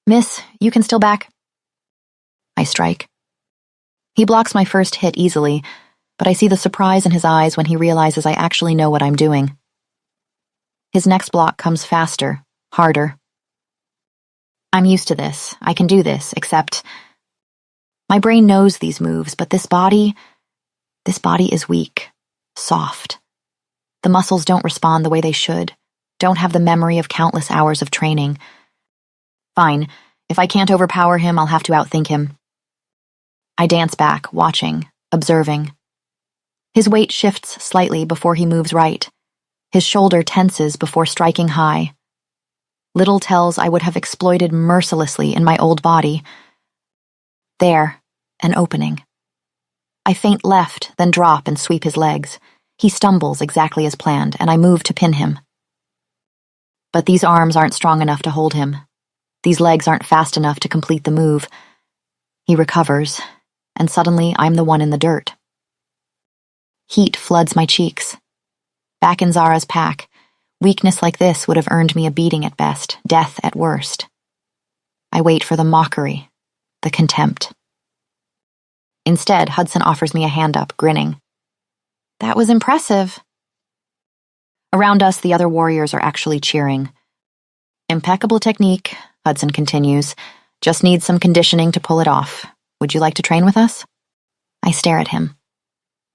Miss, you can still back. I strike. He blocks my first hit easily, but I see the surprise in his eyes when he realizes I actually know what I'm doing. His next block comes faster, harder. I'm used to this. I can do this, except my brain knows these moves, but this body is weak, soft. The muscles don't respond the way they should, don't have the memory of countless hours of training. Fine, if I can't overpower him, I'll have to outthink him. I dance back, watching, observing. His weight shifts slightly before he moves right. His shoulder tenses before striking high. Little tells I would have exploited mercilessly in my old body. There, an opening. I feint left, then drop and sweep his legs. He stumbles exactly as planned, and I move to pin him. But these arms aren't strong enough to hold him. These legs aren't fast enough to complete the move. He recovers, and suddenly I'm the one in the dirt. Heat floods my cheeks. Back in Zara's pack, weakness like this would have earned me a beating at best, death at worst. I wait for the mockery, the contempt. Instead, Hudson offers me a hand up, grinning. That was impressive. Around us, the other warriors are actually cheering. Impeccable technique, Hudson continues. Just needs some conditioning to pull it off. Would you like to train with us? I stare at him.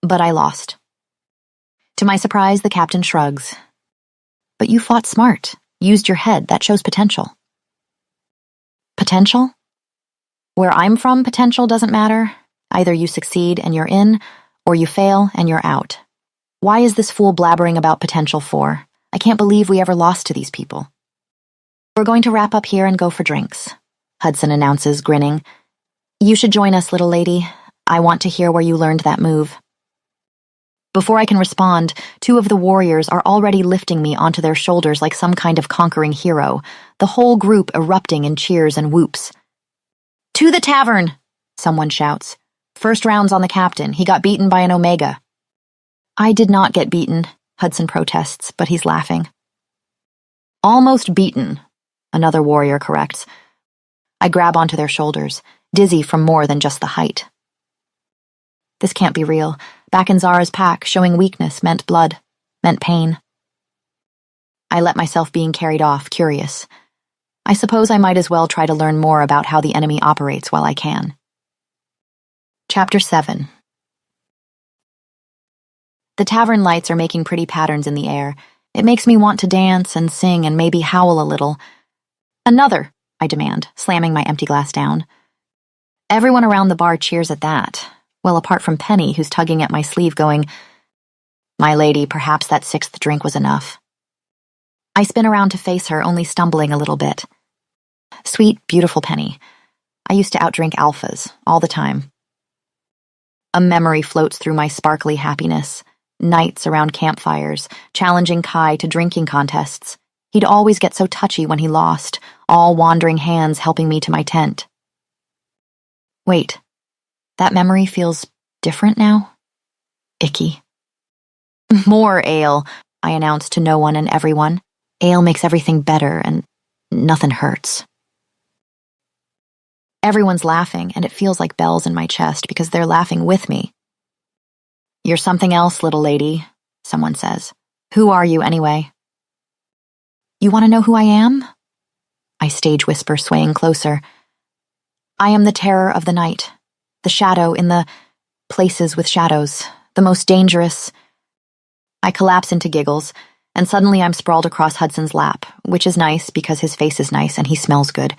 But I lost. To my surprise, the captain shrugs. But you fought smart, used your head, that shows potential. Potential? Where I'm from, potential doesn't matter. Either you succeed and you're in, or you fail and you're out. Why is this fool blabbering about potential for? I can't believe we ever lost to these people. We're going to wrap up here and go for drinks, Hudson announces, grinning. You should join us, little lady. I want to hear where you learned that move. Before I can respond, two of the warriors are already lifting me onto their shoulders like some kind of conquering hero, the whole group erupting in cheers and whoops. To the tavern, someone shouts. First round's on the captain. He got beaten by an Omega. I did not get beaten, Hudson protests, but he's laughing. Almost beaten, another warrior corrects. I grab onto their shoulders, dizzy from more than just the height. This can't be real. Back in Zara's pack, showing weakness meant blood, meant pain. I let myself being carried off, curious. I suppose I might as well try to learn more about how the enemy operates while I can. Chapter 7. The tavern lights are making pretty patterns in the air. It makes me want to dance and sing and maybe howl a little. Another, I demand, slamming my empty glass down. Everyone around the bar cheers at that. Well, apart from Penny, who's tugging at my sleeve going, My lady, perhaps that sixth drink was enough. I spin around to face her, only stumbling a little bit. Sweet, beautiful Penny. I used to outdrink alphas, all the time. A memory floats through my sparkly happiness. Nights around campfires, challenging Kai to drinking contests. He'd always get so touchy when he lost, all wandering hands helping me to my tent. Wait. That memory feels different now? Icky. More ale, I announced to no one and everyone. Ale makes everything better and nothing hurts. Everyone's laughing, and it feels like bells in my chest because they're laughing with me. You're something else, little lady, someone says. Who are you, anyway? You want to know who I am? I stage whisper, swaying closer. I am the terror of the night. The shadow in the places with shadows, the most dangerous. I collapse into giggles, and suddenly I'm sprawled across Hudson's lap, which is nice because his face is nice and he smells good.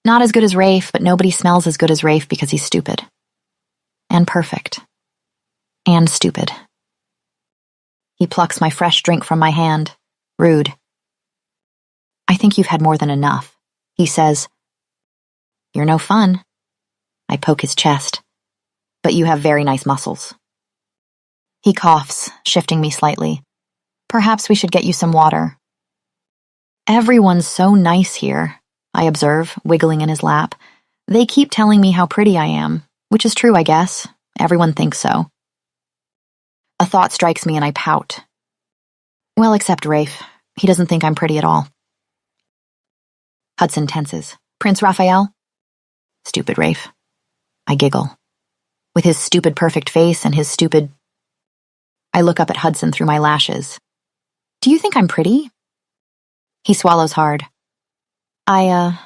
Not as good as Rafe, but nobody smells as good as Rafe because he's stupid. And perfect. And stupid. He plucks my fresh drink from my hand. Rude. I think you've had more than enough, he says. You're no fun. I poke his chest. But you have very nice muscles. He coughs, shifting me slightly. Perhaps we should get you some water. Everyone's so nice here, I observe, wiggling in his lap. They keep telling me how pretty I am, which is true, I guess. Everyone thinks so. A thought strikes me and I pout. Well, except Rafe. He doesn't think I'm pretty at all. Hudson tenses. Prince Raphael? Stupid Rafe. I giggle. With his stupid perfect face and his stupid... I look up at Hudson through my lashes. Do you think I'm pretty? He swallows hard. I'm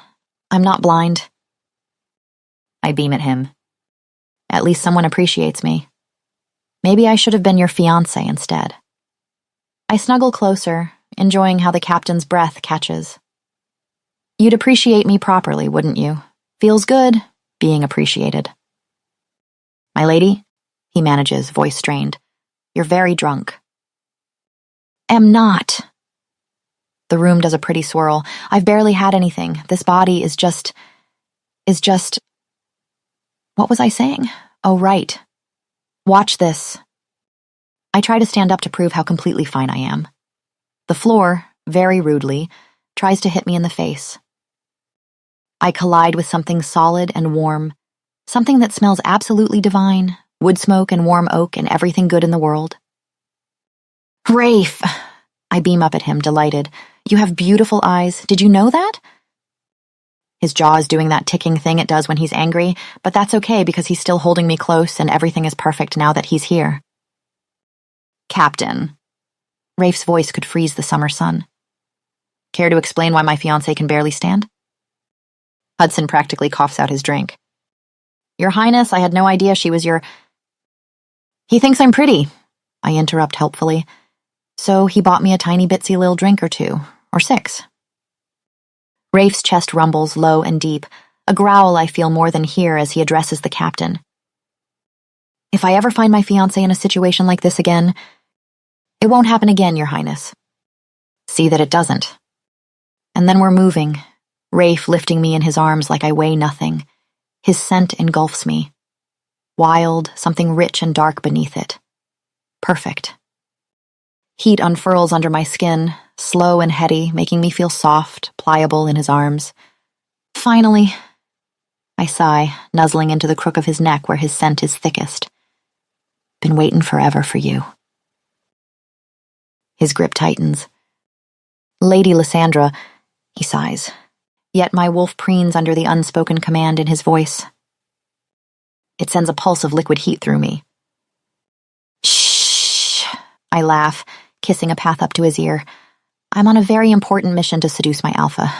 not blind. I beam at him. At least someone appreciates me. Maybe I should have been your fiancé instead. I snuggle closer, enjoying how the captain's breath catches. You'd appreciate me properly, wouldn't you? Feels good, being appreciated. My lady, he manages, voice strained. You're very drunk. Am not. The room does a pretty swirl. I've barely had anything. This body is just... What was I saying? Oh, right. Watch this. I try to stand up to prove how completely fine I am. The floor, very rudely, tries to hit me in the face. I collide with something solid and warm, something that smells absolutely divine, wood smoke and warm oak and everything good in the world. Rafe! I beam up at him, delighted. You have beautiful eyes. Did you know that? His jaw is doing that ticking thing it does when he's angry, but that's okay because he's still holding me close and everything is perfect now that he's here. Captain. Rafe's voice could freeze the summer sun. Care to explain why my fiancé can barely stand? Hudson practically coughs out his drink. Your Highness, I had no idea she was your... He thinks I'm pretty, I interrupt helpfully. So he bought me a tiny bitsy little drink or 2, or 6. Rafe's chest rumbles low and deep, a growl I feel more than hear as he addresses the captain. If I ever find my fiancé in a situation like this again, it won't happen again, Your Highness. See that it doesn't. And then we're moving, Rafe lifting me in his arms like I weigh nothing. His scent engulfs me. Wild, something rich and dark beneath it. Perfect. Heat unfurls under my skin, slow and heady, making me feel soft, pliable in his arms. Finally, I sigh, nuzzling into the crook of his neck where his scent is thickest. Been waiting forever for you. His grip tightens. Lady Lysandra, he sighs. Yet my wolf preens under the unspoken command in his voice. It sends a pulse of liquid heat through me. Shh, I laugh, kissing a path up to his ear. I'm on a very important mission to seduce my alpha.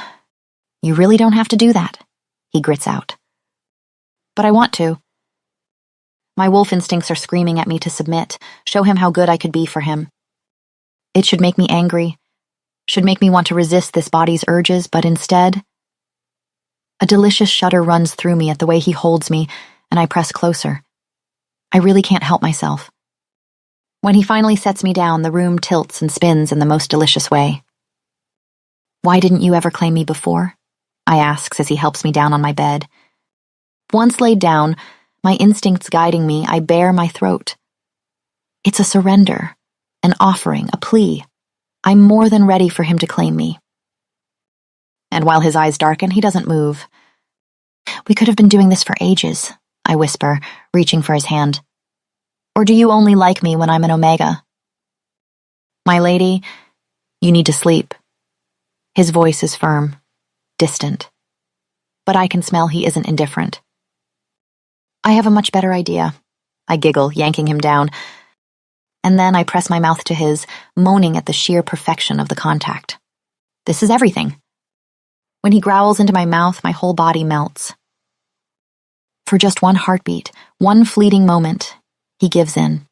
You really don't have to do that, he grits out. But I want to. My wolf instincts are screaming at me to submit, show him how good I could be for him. It should make me angry, should make me want to resist this body's urges, but instead... A delicious shudder runs through me at the way he holds me, and I press closer. I really can't help myself. When he finally sets me down, the room tilts and spins in the most delicious way. Why didn't you ever claim me before? I asks as he helps me down on my bed. Once laid down, my instincts guiding me, I bare my throat. It's a surrender, an offering, a plea. I'm more than ready for him to claim me. And while his eyes darken, he doesn't move. We could have been doing this for ages, I whisper, reaching for his hand. Or do you only like me when I'm an Omega? My lady, you need to sleep. His voice is firm, distant. But I can smell he isn't indifferent. I have a much better idea. I giggle, yanking him down. And then I press my mouth to his, moaning at the sheer perfection of the contact. This is everything. When he growls into my mouth, my whole body melts. For just one heartbeat, one fleeting moment, he gives in.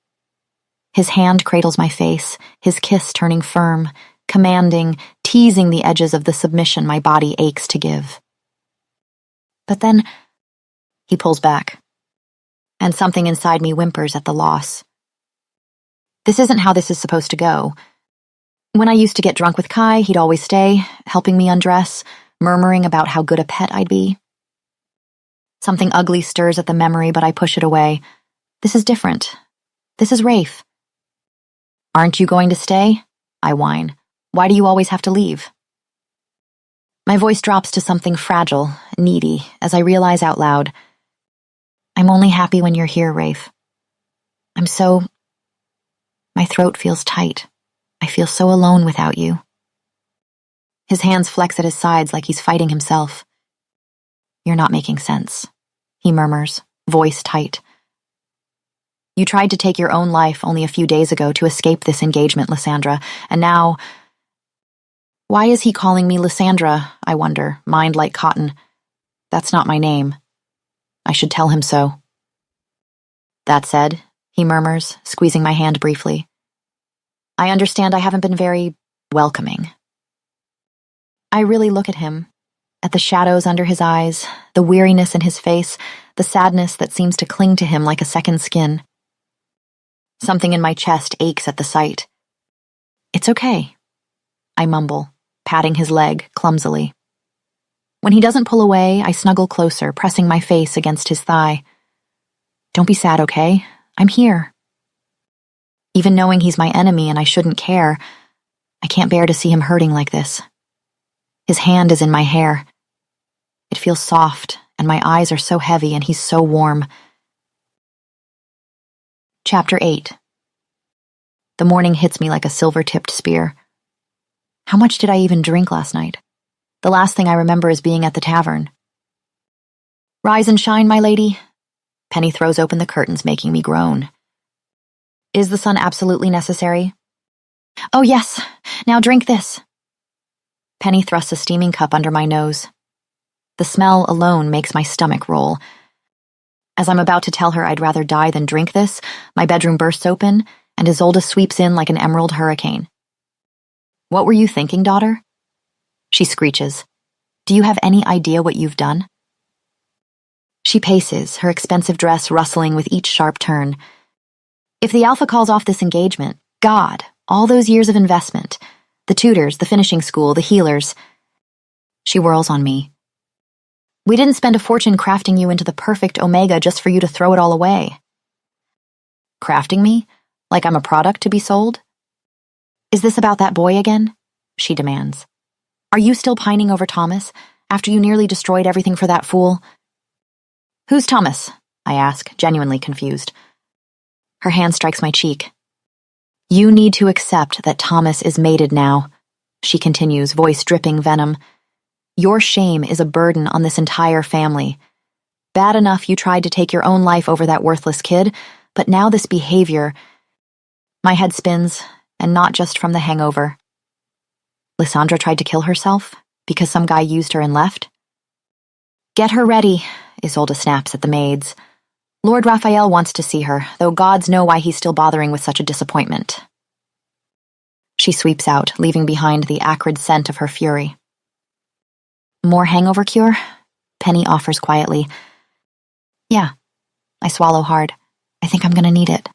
His hand cradles my face, his kiss turning firm, commanding, teasing the edges of the submission my body aches to give. But then, he pulls back, and something inside me whimpers at the loss. This isn't how this is supposed to go. When I used to get drunk with Kai, he'd always stay, helping me undress, murmuring about how good a pet I'd be. Something ugly stirs at the memory, but I push it away. This is different. This is Rafe. Aren't you going to stay? I whine. Why do you always have to leave? My voice drops to something fragile, needy, as I realize out loud. I'm only happy when you're here, Rafe. My throat feels tight. I feel so alone without you. His hands flex at his sides like he's fighting himself. You're not making sense, he murmurs, voice tight. You tried to take your own life only a few days ago to escape this engagement, Lysandra, and now... Why is he calling me Lysandra, I wonder, mind like cotton? That's not my name. I should tell him so. That said, he murmurs, squeezing my hand briefly, I understand I haven't been very welcoming. I really look at him, at the shadows under his eyes, the weariness in his face, the sadness that seems to cling to him like a second skin. Something in my chest aches at the sight. It's okay, I mumble, patting his leg clumsily. When he doesn't pull away, I snuggle closer, pressing my face against his thigh. Don't be sad, okay? I'm here. Even knowing he's my enemy and I shouldn't care, I can't bear to see him hurting like this. His hand is in my hair. It feels soft, and my eyes are so heavy and he's so warm. Chapter 8. The morning hits me like a silver-tipped spear. How much did I even drink last night? The last thing I remember is being at the tavern. Rise and shine, my lady. Penny throws open the curtains, making me groan. Is the sun absolutely necessary? Oh, yes. Now drink this. Penny thrusts a steaming cup under my nose. The smell alone makes my stomach roll. As I'm about to tell her I'd rather die than drink this, my bedroom bursts open, and Isolde sweeps in like an emerald hurricane. What were you thinking, daughter? She screeches. Do you have any idea what you've done? She paces, her expensive dress rustling with each sharp turn. If the Alpha calls off this engagement, God, all those years of investment, the tutors, the finishing school, the healers. She whirls on me. We didn't spend a fortune crafting you into the perfect Omega just for you to throw it all away. Crafting me? Like I'm a product to be sold? Is this about that boy again? She demands. Are you still pining over Thomas, after you nearly destroyed everything for that fool? Who's Thomas? I ask, genuinely confused. Her hand strikes my cheek. You need to accept that Thomas is mated now, she continues, voice dripping venom. Your shame is a burden on this entire family. Bad enough you tried to take your own life over that worthless kid, but now this behavior... My head spins, and not just from the hangover. Lysandra tried to kill herself because some guy used her and left? Get her ready, Isolde snaps at the maids. Lord Raphael wants to see her, though gods know why he's still bothering with such a disappointment. She sweeps out, leaving behind the acrid scent of her fury. More hangover cure? Penny offers quietly. Yeah. I swallow hard. I think I'm gonna need it.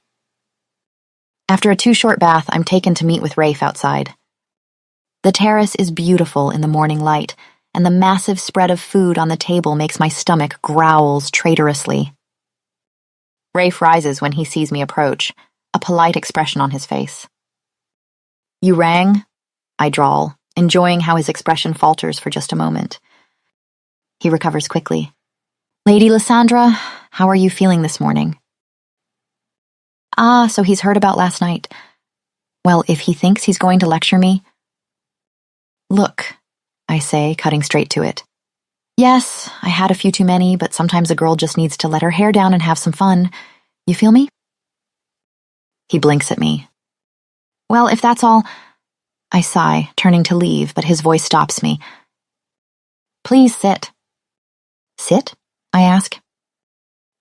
After a too-short bath, I'm taken to meet with Rafe outside. The terrace is beautiful in the morning light, and the massive spread of food on the table makes my stomach growls traitorously. Rafe rises when he sees me approach, a polite expression on his face. You rang? I drawl, enjoying how his expression falters for just a moment. He recovers quickly. Lady Lysandra, how are you feeling this morning? Ah, so he's heard about last night. Well, if he thinks he's going to lecture me... Look, I say, cutting straight to it. Yes, I had a few too many, but sometimes a girl just needs to let her hair down and have some fun. You feel me? He blinks at me. Well, if that's all... I sigh, turning to leave, but his voice stops me. Please sit. Sit? I ask.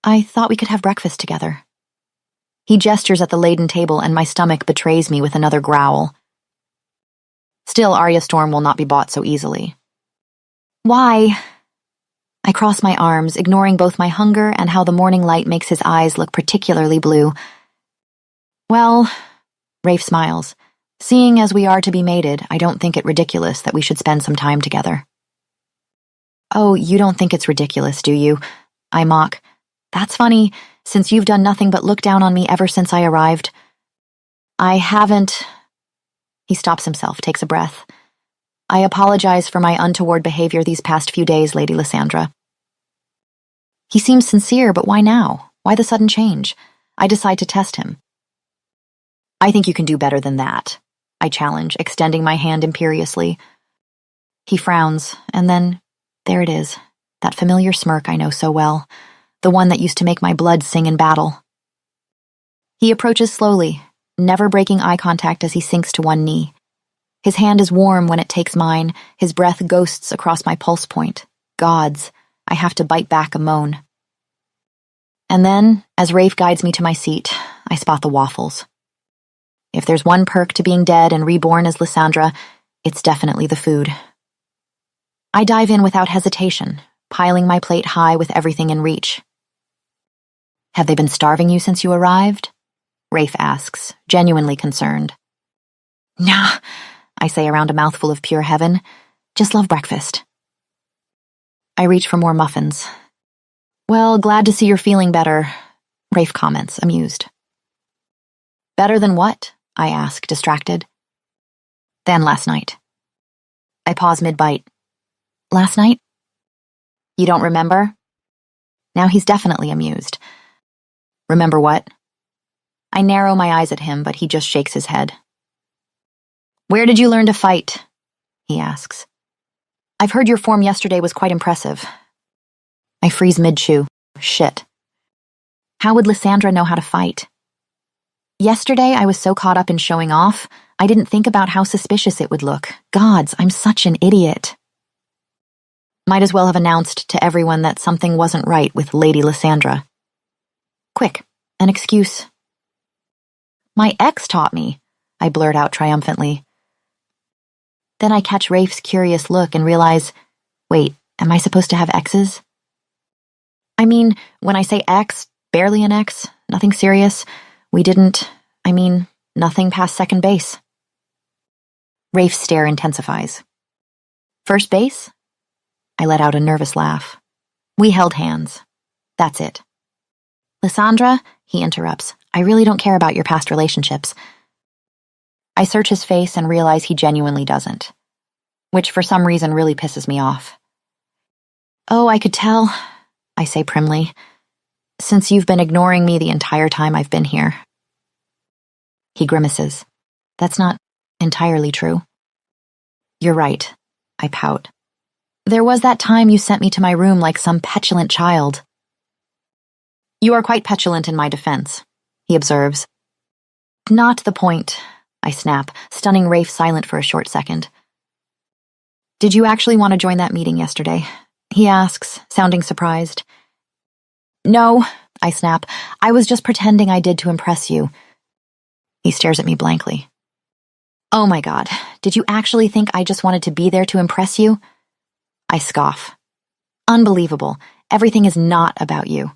I thought we could have breakfast together. He gestures at the laden table, and my stomach betrays me with another growl. Still, Arya Storm will not be bought so easily. Why? I cross my arms, ignoring both my hunger and how the morning light makes his eyes look particularly blue. Well, Rafe smiles. Seeing as we are to be mated, I don't think it ridiculous that we should spend some time together. Oh, you don't think it's ridiculous, do you? I mock. That's funny, since you've done nothing but look down on me ever since I arrived. I haven't... He stops himself, takes a breath. I apologize for my untoward behavior these past few days, Lady Lysandra. He seems sincere, but why now? Why the sudden change? I decide to test him. I think you can do better than that, I challenge, extending my hand imperiously. He frowns, and then, there it is, that familiar smirk I know so well, the one that used to make my blood sing in battle. He approaches slowly, never breaking eye contact as he sinks to one knee. His hand is warm when it takes mine, his breath ghosts across my pulse point. Gods, I have to bite back a moan. And then, as Rafe guides me to my seat, I spot the waffles. If there's one perk to being dead and reborn as Lysandra, it's definitely the food. I dive in without hesitation, piling my plate high with everything in reach. Have they been starving you since you arrived? Rafe asks, genuinely concerned. Nah, I say around a mouthful of pure heaven. Just love breakfast. I reach for more muffins. Well, glad to see you're feeling better, Rafe comments, amused. Better than what? I ask, distracted. Than last night. I pause mid-bite. Last night? You don't remember? Now he's definitely amused. Remember what? I narrow my eyes at him, but he just shakes his head. Where did you learn to fight? He asks. I've heard your form yesterday was quite impressive. I freeze mid-chew. Shit. How would Lysandra know how to fight? Yesterday I was so caught up in showing off, I didn't think about how suspicious it would look. Gods, I'm such an idiot. Might as well have announced to everyone that something wasn't right with Lady Lysandra. Quick, an excuse. My ex taught me, I blurt out triumphantly. Then I catch Rafe's curious look and realize, wait, am I supposed to have exes? I mean, when I say ex, barely an ex, nothing serious. Nothing past second base. Rafe's stare intensifies. First base? I let out a nervous laugh. We held hands. That's it. Lysandra, he interrupts, I really don't care about your past relationships. I search his face and realize he genuinely doesn't, which for some reason really pisses me off. Oh, I could tell, I say primly, since you've been ignoring me the entire time I've been here. He grimaces. That's not entirely true. You're right, I pout. There was that time you sent me to my room like some petulant child. You are quite petulant in my defense, he observes. Not the point, I snap, stunning Rafe silent for a short second. Did you actually want to join that meeting yesterday? He asks, sounding surprised. No, I snap. I was just pretending I did to impress you. He stares at me blankly. Oh my God, did you actually think I just wanted to be there to impress you? I scoff. Unbelievable. Everything is not about you.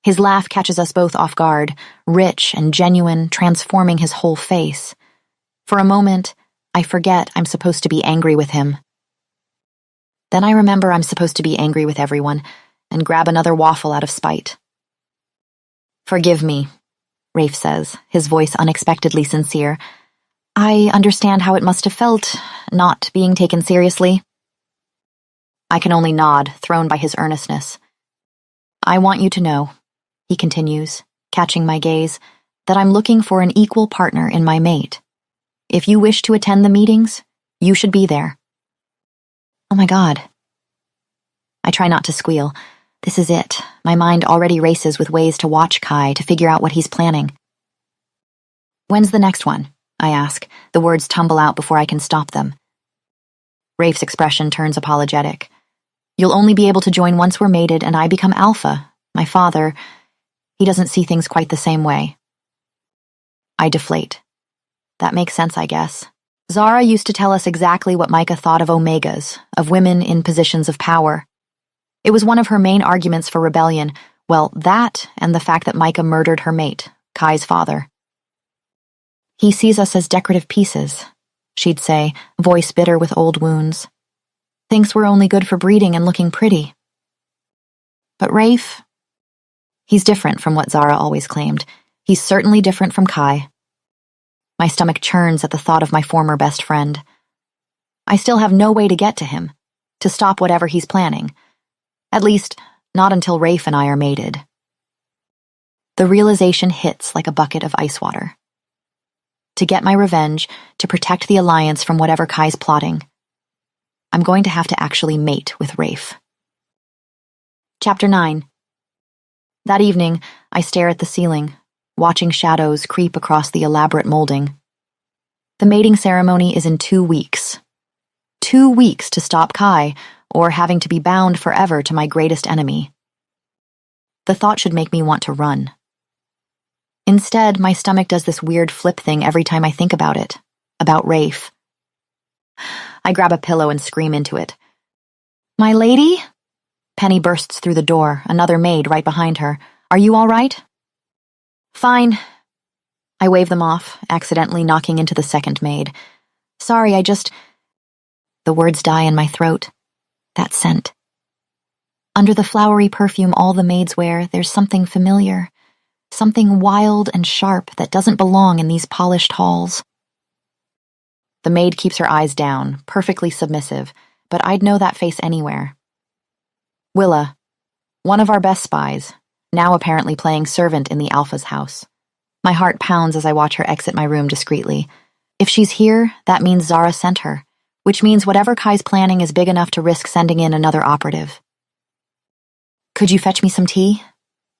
His laugh catches us both off guard, rich and genuine, transforming his whole face. For a moment, I forget I'm supposed to be angry with him. Then I remember I'm supposed to be angry with everyone, and grab another waffle out of spite. Forgive me, Rafe says, his voice unexpectedly sincere. I understand how it must have felt, not being taken seriously. I can only nod, thrown by his earnestness. I want you to know, he continues, catching my gaze, that I'm looking for an equal partner in my mate. If you wish to attend the meetings, you should be there. Oh my God. I try not to squeal. This is it. My mind already races with ways to watch Kai to figure out what he's planning. When's the next one? I ask. The words tumble out before I can stop them. Rafe's expression turns apologetic. You'll only be able to join once we're mated and I become alpha. My father, he doesn't see things quite the same way. I deflate. That makes sense, I guess. Zara used to tell us exactly what Micah thought of omegas, of women in positions of power. It was one of her main arguments for rebellion, well, that and the fact that Micah murdered her mate, Kai's father. He sees us as decorative pieces, she'd say, voice bitter with old wounds. Thinks we're only good for breeding and looking pretty. But Rafe, he's different from what Zara always claimed. He's certainly different from Kai. My stomach churns at the thought of my former best friend. I still have no way to get to him, to stop whatever he's planning. At least, not until Rafe and I are mated. The realization hits like a bucket of ice water. To get my revenge, to protect the alliance from whatever Kai's plotting, I'm going to have to actually mate with Rafe. Chapter 9. That evening, I stare at the ceiling, watching shadows creep across the elaborate molding. The mating ceremony is in 2 weeks. 2 weeks to stop Kai, or having to be bound forever to my greatest enemy. The thought should make me want to run. Instead, my stomach does this weird flip thing every time I think about it, about Rafe. I grab a pillow and scream into it. "My lady?" Penny bursts through the door, another maid right behind her. "Are you all right?" "Fine." I wave them off, accidentally knocking into the second maid. "Sorry, The words die in my throat. That scent. Under the flowery perfume all the maids wear, there's something familiar, something wild and sharp that doesn't belong in these polished halls. The maid keeps her eyes down, perfectly submissive, but I'd know that face anywhere. Willa, one of our best spies, now apparently playing servant in the Alpha's house. My heart pounds as I watch her exit my room discreetly. If she's here, that means Zara sent her, which means whatever Kai's planning is big enough to risk sending in another operative. "Could you fetch me some tea?"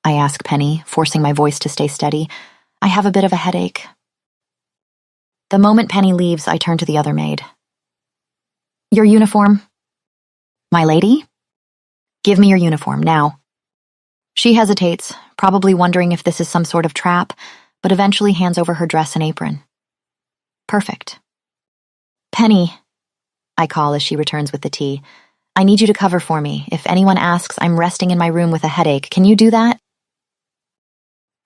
I ask Penny, forcing my voice to stay steady. "I have a bit of a headache." The moment Penny leaves, I turn to the other maid. "Your uniform." "My lady?" "Give me your uniform, now." She hesitates, probably wondering if this is some sort of trap, but eventually hands over her dress and apron. "Perfect." "Penny," I call as she returns with the tea. "I need you to cover for me. If anyone asks, I'm resting in my room with a headache. Can you do that?"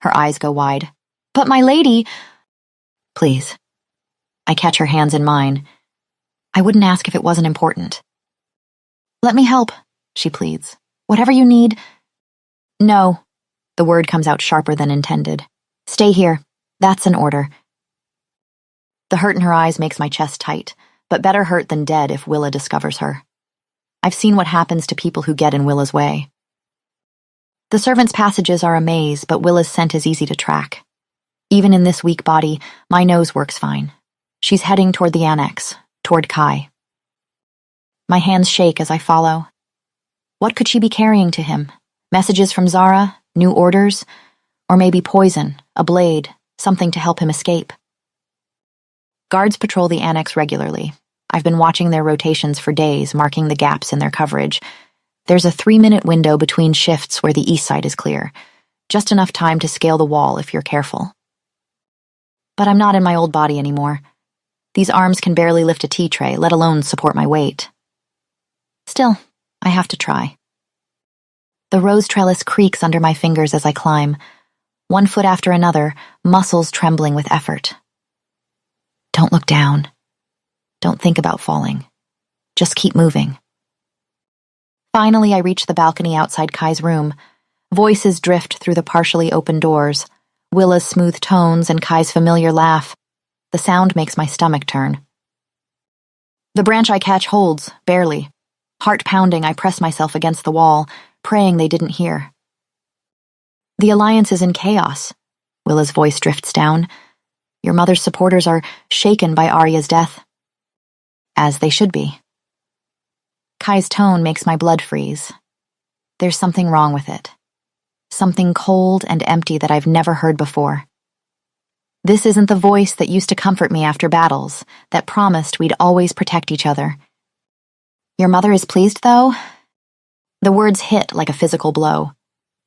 Her eyes go wide. "But my lady—" "Please." I catch her hands in mine. I wouldn't ask if it wasn't important. "Let me help," she pleads. "Whatever you need—" "No." The word comes out sharper than intended. "Stay here. That's an order." The hurt in her eyes makes my chest tight, but better hurt than dead if Willa discovers her. I've seen what happens to people who get in Willa's way. The servants' passages are a maze, but Willa's scent is easy to track. Even in this weak body, my nose works fine. She's heading toward the annex, toward Kai. My hands shake as I follow. What could she be carrying to him? Messages from Zara? New orders? Or maybe poison, a blade, something to help him escape? Guards patrol the annex regularly. I've been watching their rotations for days, marking the gaps in their coverage. There's a 3-minute window between shifts where the east side is clear. Just enough time to scale the wall if you're careful. But I'm not in my old body anymore. These arms can barely lift a tea tray, let alone support my weight. Still, I have to try. The rose trellis creaks under my fingers as I climb, one foot after another, muscles trembling with effort. Don't look down. Don't think about falling. Just keep moving. Finally, I reach the balcony outside Kai's room. Voices drift through the partially open doors. Willa's smooth tones and Kai's familiar laugh. The sound makes my stomach turn. The branch I catch holds, barely. Heart pounding, I press myself against the wall, praying they didn't hear. "The Alliance is in chaos," Willa's voice drifts down. "Your mother's supporters are shaken by Arya's death." As they should be. Kai's tone makes my blood freeze. There's something wrong with it. Something cold and empty that I've never heard before. This isn't the voice that used to comfort me after battles, that promised we'd always protect each other. "Your mother is pleased, though?" The words hit like a physical blow.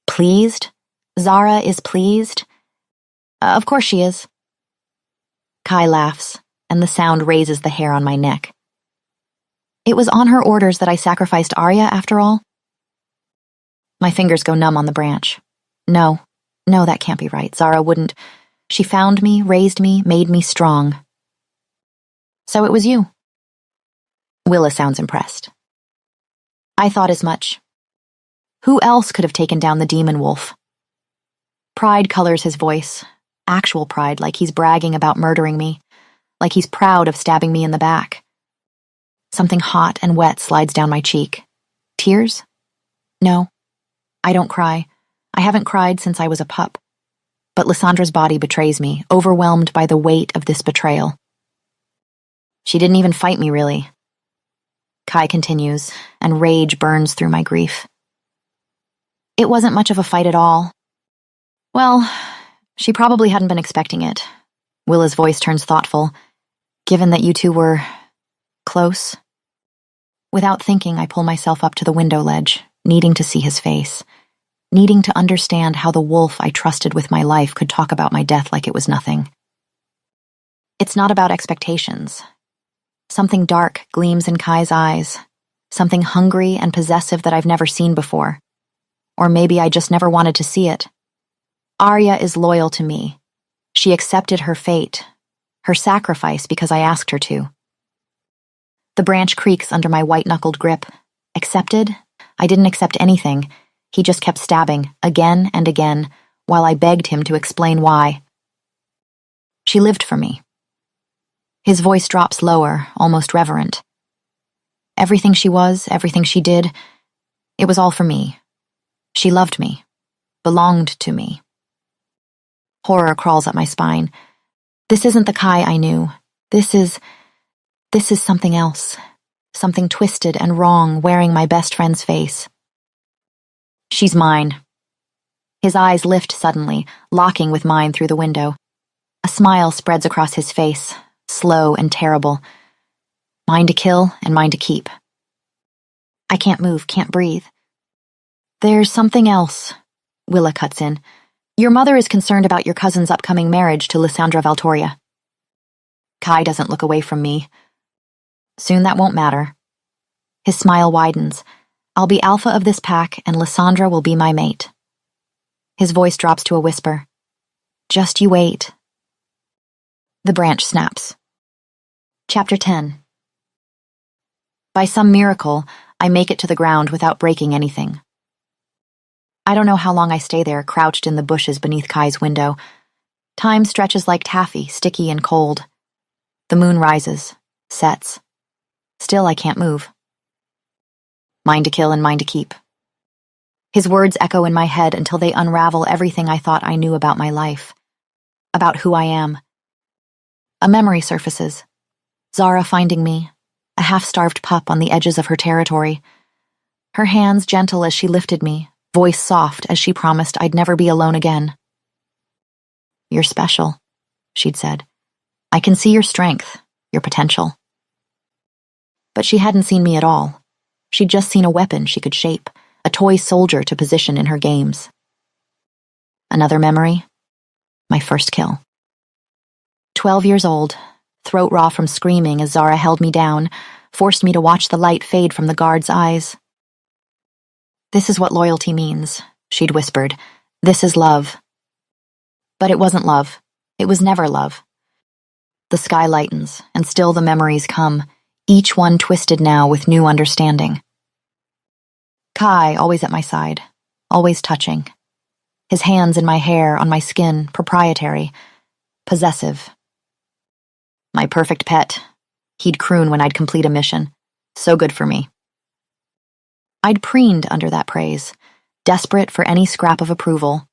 Pleased? Zara is pleased? Of course she is. Kai laughs, and the sound raises the hair on my neck. It was on her orders that I sacrificed Arya, after all? My fingers go numb on the branch. No, that can't be right. Zara wouldn't. She found me, raised me, made me strong. So it was you. Willa sounds impressed. I thought as much. Who else could have taken down the demon wolf? Pride colors his voice. Actual pride, like he's bragging about murdering me. Like he's proud of stabbing me in the back. Something hot and wet slides down my cheek. Tears? No. I don't cry. I haven't cried since I was a pup. But Lyssandra's body betrays me, overwhelmed by the weight of this betrayal. She didn't even fight me, really. Kai continues, and rage burns through my grief. It wasn't much of a fight at all. Well, She probably hadn't been expecting it. Willa's voice turns thoughtful. Given that you two were close. Without thinking, I pull myself up to the window ledge, needing to see his face, needing to understand how the wolf I trusted with my life could talk about my death like it was nothing. It's not about expectations. Something dark gleams in Kai's eyes, something hungry and possessive that I've never seen before. Or maybe I just never wanted to see it. Arya is loyal to me. She accepted her fate, her sacrifice because I asked her to. The branch creaks under my white-knuckled grip. Accepted? I didn't accept anything. He just kept stabbing, again and again, while I begged him to explain why. She lived for me. His voice drops lower, almost reverent. Everything she was, everything she did, it was all for me. She loved me, belonged to me. Horror crawls up my spine. This isn't the Kai I knew. This is something else. Something twisted and wrong wearing my best friend's face. She's mine. His eyes lift suddenly, locking with mine through the window. A smile spreads across his face, slow and terrible. Mine to kill and mine to keep. I can't move, can't breathe. There's something else. Willa cuts in. Your mother is concerned about your cousin's upcoming marriage to Lysandra Valtoria. Kai doesn't look away from me. Soon that won't matter. His smile widens. I'll be alpha of this pack, and Lysandra will be my mate. His voice drops to a whisper. Just you wait. The branch snaps. Chapter 10. By some miracle, I make it to the ground without breaking anything. I don't know how long I stay there, crouched in the bushes beneath Kai's window. Time stretches like taffy, sticky and cold. The moon rises, sets. Still, I can't move. Mine to kill and mine to keep. His words echo in my head until they unravel everything I thought I knew about my life. About who I am. A memory surfaces. Zara finding me, a half-starved pup on the edges of her territory. Her hands gentle as she lifted me, voice soft as she promised I'd never be alone again. You're special, she'd said. I can see your strength, your potential. But she hadn't seen me at all. She'd just seen a weapon she could shape, a toy soldier to position in her games. Another memory? My first kill. 12 years old, throat raw from screaming as Zara held me down, forced me to watch the light fade from the guard's eyes. This is what loyalty means, she'd whispered. This is love. But it wasn't love. It was never love. The sky lightens, and still the memories come, each one twisted now with new understanding. Kai always at my side, always touching. His hands in my hair, on my skin, proprietary, possessive. My perfect pet. He'd croon when I'd complete a mission. So good for me. I'd preened under that praise, desperate for any scrap of approval.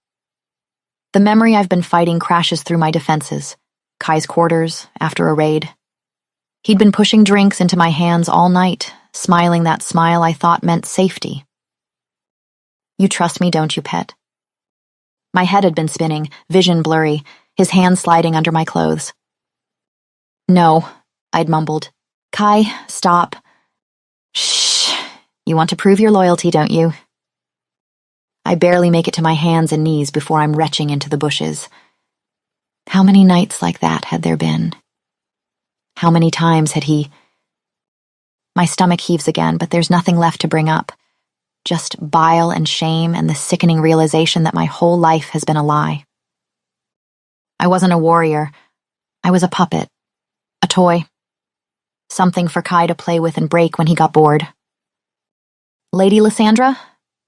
The memory I've been fighting crashes through my defenses. Kai's quarters, after a raid. He'd been pushing drinks into my hands all night, smiling that smile I thought meant safety. You trust me, don't you, pet? My head had been spinning, vision blurry, his hand sliding under my clothes. No, I'd mumbled. Kai, stop. Shh. You want to prove your loyalty, don't you? I barely make it to my hands and knees before I'm retching into the bushes. How many nights like that had there been? How many times had he... My stomach heaves again, but there's nothing left to bring up. Just bile and shame and the sickening realization that my whole life has been a lie. I wasn't a warrior. I was a puppet. A toy. Something for Kai to play with and break when he got bored. Lady Lysandra?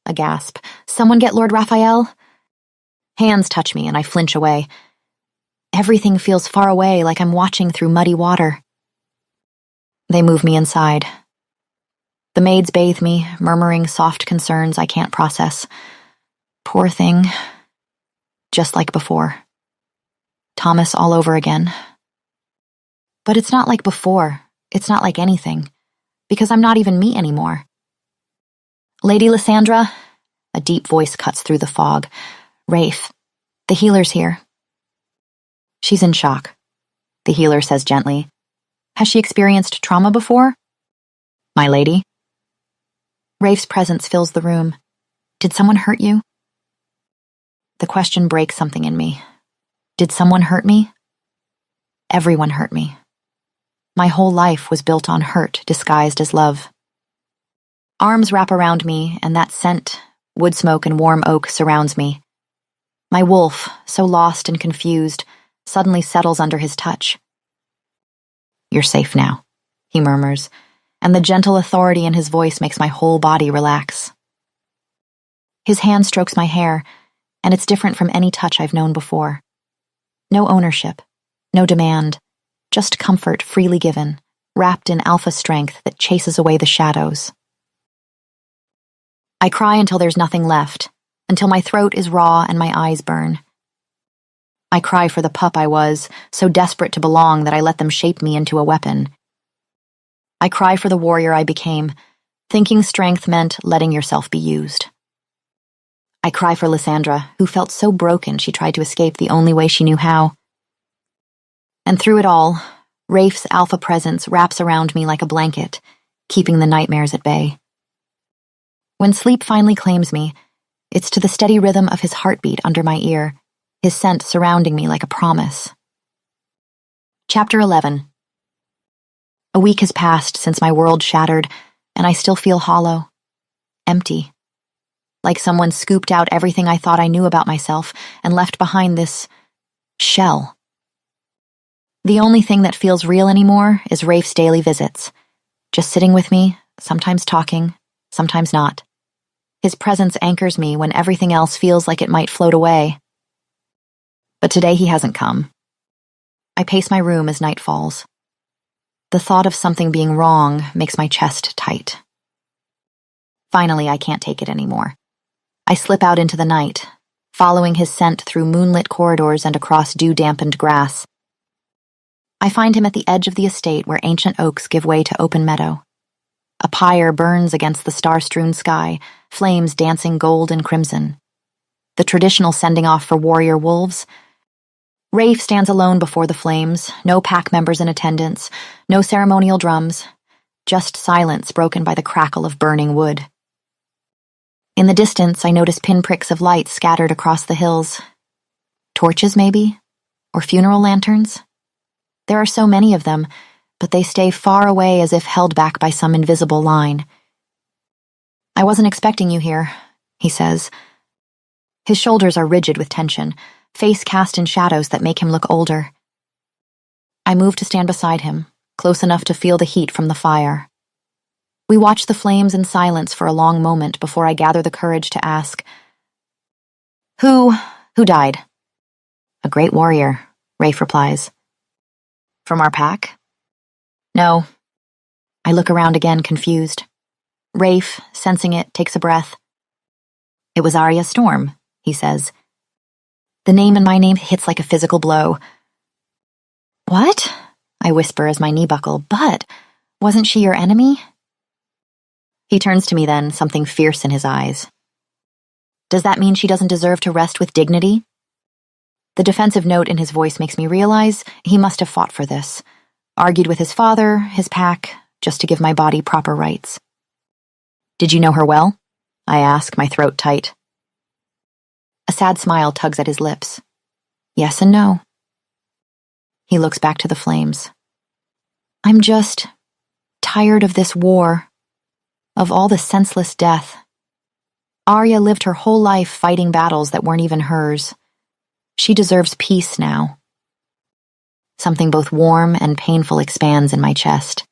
A gasp. Someone get Lord Raphael? Hands touch me and I flinch away. Everything feels far away, like I'm watching through muddy water. They move me inside. The maids bathe me, murmuring soft concerns I can't process. Poor thing. Just like before. Thomas all over again. But it's not like before. It's not like anything. Because I'm not even me anymore. Lady Lysandra? A deep voice cuts through the fog. Rafe. The healer's here. She's in shock, the healer says gently. Has she experienced trauma before? My lady? Rafe's presence fills the room. Did someone hurt you? The question breaks something in me. Did someone hurt me? Everyone hurt me. My whole life was built on hurt disguised as love. Arms wrap around me, and that scent, wood smoke and warm oak, surrounds me. My wolf, so lost and confused, suddenly settles under his touch. You're safe now, he murmurs, and the gentle authority in his voice makes my whole body relax. His hand strokes my hair, and it's different from any touch I've known before. No ownership, no demand, just comfort freely given, wrapped in alpha strength that chases away the shadows. I cry until there's nothing left, until my throat is raw and my eyes burn. I cry for the pup I was, so desperate to belong that I let them shape me into a weapon. I cry for the warrior I became, thinking strength meant letting yourself be used. I cry for Lysandra, who felt so broken she tried to escape the only way she knew how. And through it all, Rafe's alpha presence wraps around me like a blanket, keeping the nightmares at bay. When sleep finally claims me, it's to the steady rhythm of his heartbeat under my ear, his scent surrounding me like a promise. Chapter 11. A week has passed since my world shattered, and I still feel hollow, empty. Like someone scooped out everything I thought I knew about myself and left behind this shell. The only thing that feels real anymore is Rafe's daily visits, just sitting with me, sometimes talking, sometimes not. His presence anchors me when everything else feels like it might float away. But today he hasn't come. I pace my room as night falls. The thought of something being wrong makes my chest tight. Finally, I can't take it anymore. I slip out into the night, following his scent through moonlit corridors and across dew-dampened grass. I find him at the edge of the estate where ancient oaks give way to open meadow. A pyre burns against the star-strewn sky, flames dancing gold and crimson. The traditional sending off for warrior wolves. Rafe stands alone before the flames, no pack members in attendance, no ceremonial drums, just silence broken by the crackle of burning wood. In the distance, I notice pinpricks of light scattered across the hills. Torches, maybe? Or funeral lanterns? There are so many of them, but they stay far away as if held back by some invisible line. I wasn't expecting you here, he says. His shoulders are rigid with tension, face cast in shadows that make him look older. I move to stand beside him, close enough to feel the heat from the fire. We watch the flames in silence for a long moment before I gather the courage to ask, Who died? A great warrior, Rafe replies. From our pack? No. I look around again, confused. Rafe, sensing it, takes a breath. It was Arya Storm, he says. The name in my name hits like a physical blow. What? I whisper as my knee buckle. But wasn't she your enemy? He turns to me then, something fierce in his eyes. Does that mean she doesn't deserve to rest with dignity? The defensive note in his voice makes me realize he must have fought for this, argued with his father, his pack, just to give my body proper rights. Did you know her well? I ask, my throat tight. A sad smile tugs at his lips. Yes and no. He looks back to the flames. I'm just tired of this war, of all the senseless death. Arya lived her whole life fighting battles that weren't even hers. She deserves peace now. Something both warm and painful expands in my chest.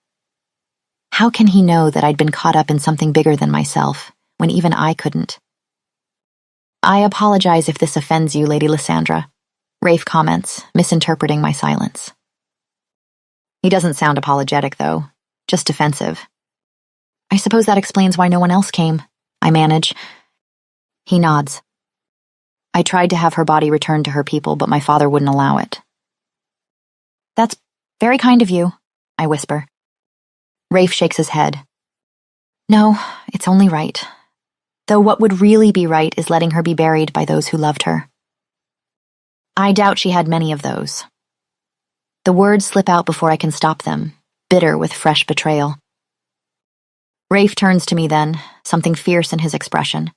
How can he know that I'd been caught up in something bigger than myself, when even I couldn't? I apologize if this offends you, Lady Lysandra, Rafe comments, misinterpreting my silence. He doesn't sound apologetic, though, just defensive. I suppose that explains why no one else came, I manage. He nods. I tried to have her body returned to her people, but my father wouldn't allow it. That's very kind of you, I whisper. Rafe shakes his head. No, it's only right. Though what would really be right is letting her be buried by those who loved her. I doubt she had many of those, The words slip out before I can stop them, bitter with fresh betrayal. Rafe turns to me then, something fierce in his expression.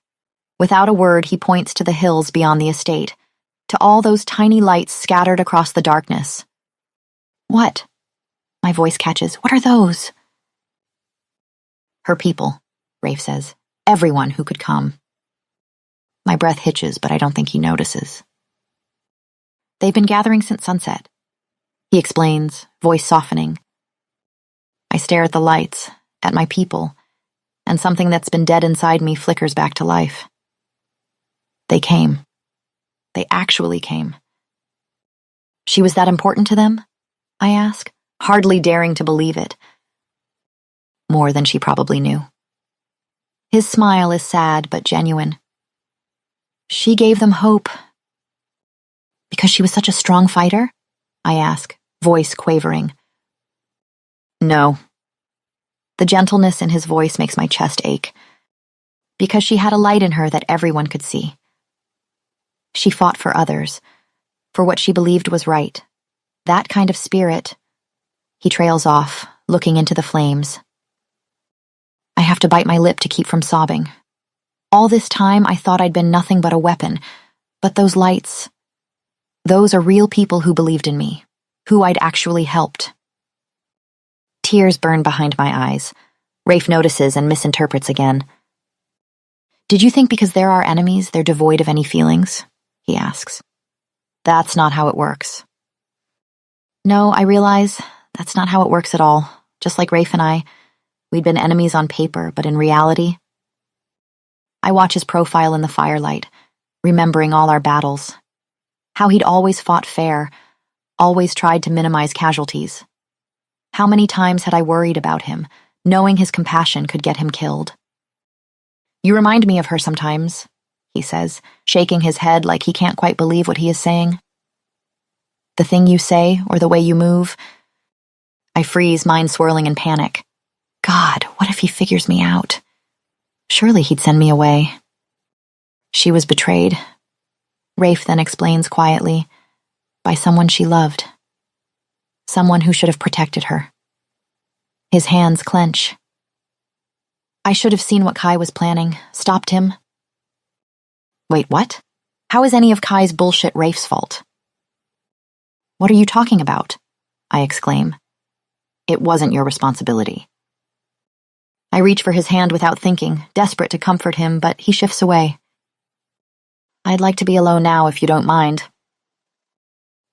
Without a word, he points to the hills beyond the estate, to all those tiny lights scattered across the darkness. What? My voice catches. What are those? Her people, Rafe says. Everyone who could come. My breath hitches, but I don't think he notices. They've been gathering since sunset. He explains, voice softening. I stare at the lights, at my people, and something that's been dead inside me flickers back to life. They came. They actually came. She was that important to them? I ask, hardly daring to believe it. More than she probably knew. His smile is sad but genuine. She gave them hope. Because she was such a strong fighter? I ask, voice quavering. No. The gentleness in his voice makes my chest ache. Because she had a light in her that everyone could see. She fought for others, for what she believed was right. That kind of spirit. He trails off, looking into the flames. I have to bite my lip to keep from sobbing. All this time I thought I'd been nothing but a weapon, but those lights, those are real people who believed in me, who I'd actually helped. Tears burn behind my eyes. Rafe notices and misinterprets again. Did you think because they're our enemies, they're devoid of any feelings? He asks. That's not how it works. No, I realize that's not how it works at all. Just like Rafe and I, we'd been enemies on paper, but in reality... I watch his profile in the firelight, remembering all our battles. How he'd always fought fair, always tried to minimize casualties. How many times had I worried about him, knowing his compassion could get him killed? You remind me of her sometimes, he says, shaking his head like he can't quite believe what he is saying. The thing you say, or the way you move. I freeze, mind swirling in panic. God, what if he figures me out? Surely he'd send me away. She was betrayed. Rafe then explains quietly, by someone she loved. Someone who should have protected her. His hands clench. I should have seen what Kai was planning, stopped him. Wait, what? How is any of Kai's bullshit Rafe's fault? What are you talking about? I exclaim. It wasn't your responsibility. I reach for his hand without thinking, desperate to comfort him, but he shifts away. I'd like to be alone now if you don't mind.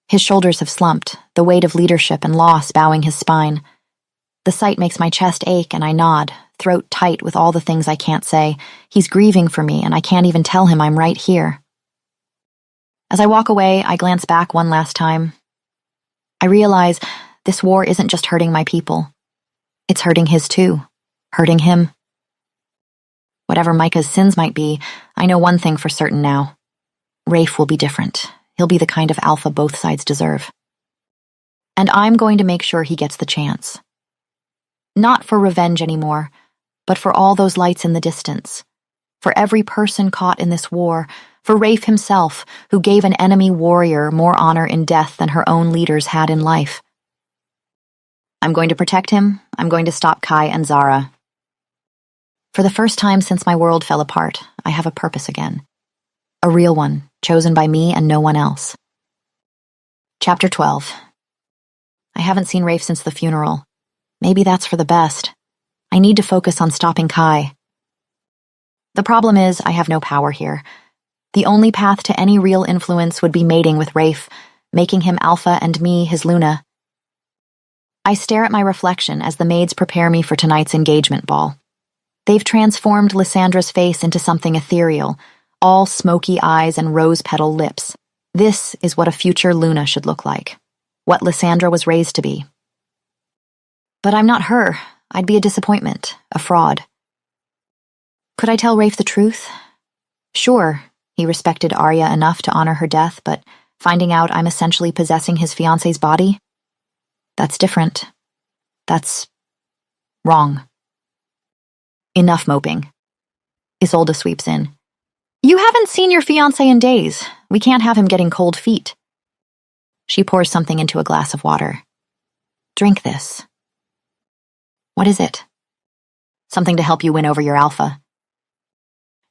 His shoulders have slumped, the weight of leadership and loss bowing his spine. The sight makes my chest ache and I nod, throat tight with all the things I can't say. He's grieving for me and I can't even tell him I'm right here. As I walk away, I glance back one last time. I realize this war isn't just hurting my people. It's hurting his too. Hurting him. Whatever Micah's sins might be, I know one thing for certain now. Rafe will be different. He'll be the kind of alpha both sides deserve. And I'm going to make sure he gets the chance. Not for revenge anymore, but for all those lights in the distance. For every person caught in this war, for Rafe himself, who gave an enemy warrior more honor in death than her own leaders had in life. I'm going to protect him. I'm going to stop Kai and Zara. For the first time since my world fell apart, I have a purpose again. A real one, chosen by me and no one else. Chapter 12. I haven't seen Rafe since the funeral. Maybe that's for the best. I need to focus on stopping Kai. The problem is, I have no power here. The only path to any real influence would be mating with Rafe, making him Alpha and me his Luna. I stare at my reflection as the maids prepare me for tonight's engagement ball. They've transformed Lysandra's face into something ethereal, all smoky eyes and rose-petal lips. This is what a future Luna should look like, what Lysandra was raised to be. But I'm not her. I'd be a disappointment, a fraud. Could I tell Rafe the truth? Sure, he respected Arya enough to honor her death, but finding out I'm essentially possessing his fiancé's body? That's different. That's wrong. Enough moping. Isolde sweeps in. You haven't seen your fiancé in days. We can't have him getting cold feet. She pours something into a glass of water. Drink this. What is it? Something to help you win over your alpha.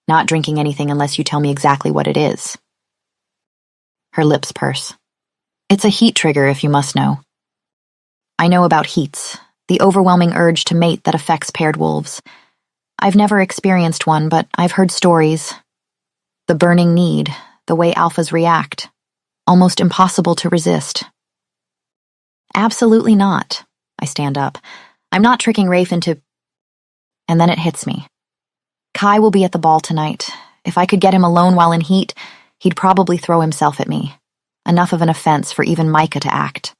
Not drinking anything unless you tell me exactly what it is. Her lips purse. It's a heat trigger, if you must know. I know about heats, the overwhelming urge to mate that affects paired wolves. I've never experienced one, but I've heard stories. The burning need, the way alphas react. Almost impossible to resist. Absolutely not. I stand up. I'm not tricking Rafe into... And then it hits me. Kai will be at the ball tonight. If I could get him alone while in heat, he'd probably throw himself at me. Enough of an offense for even Micah to act.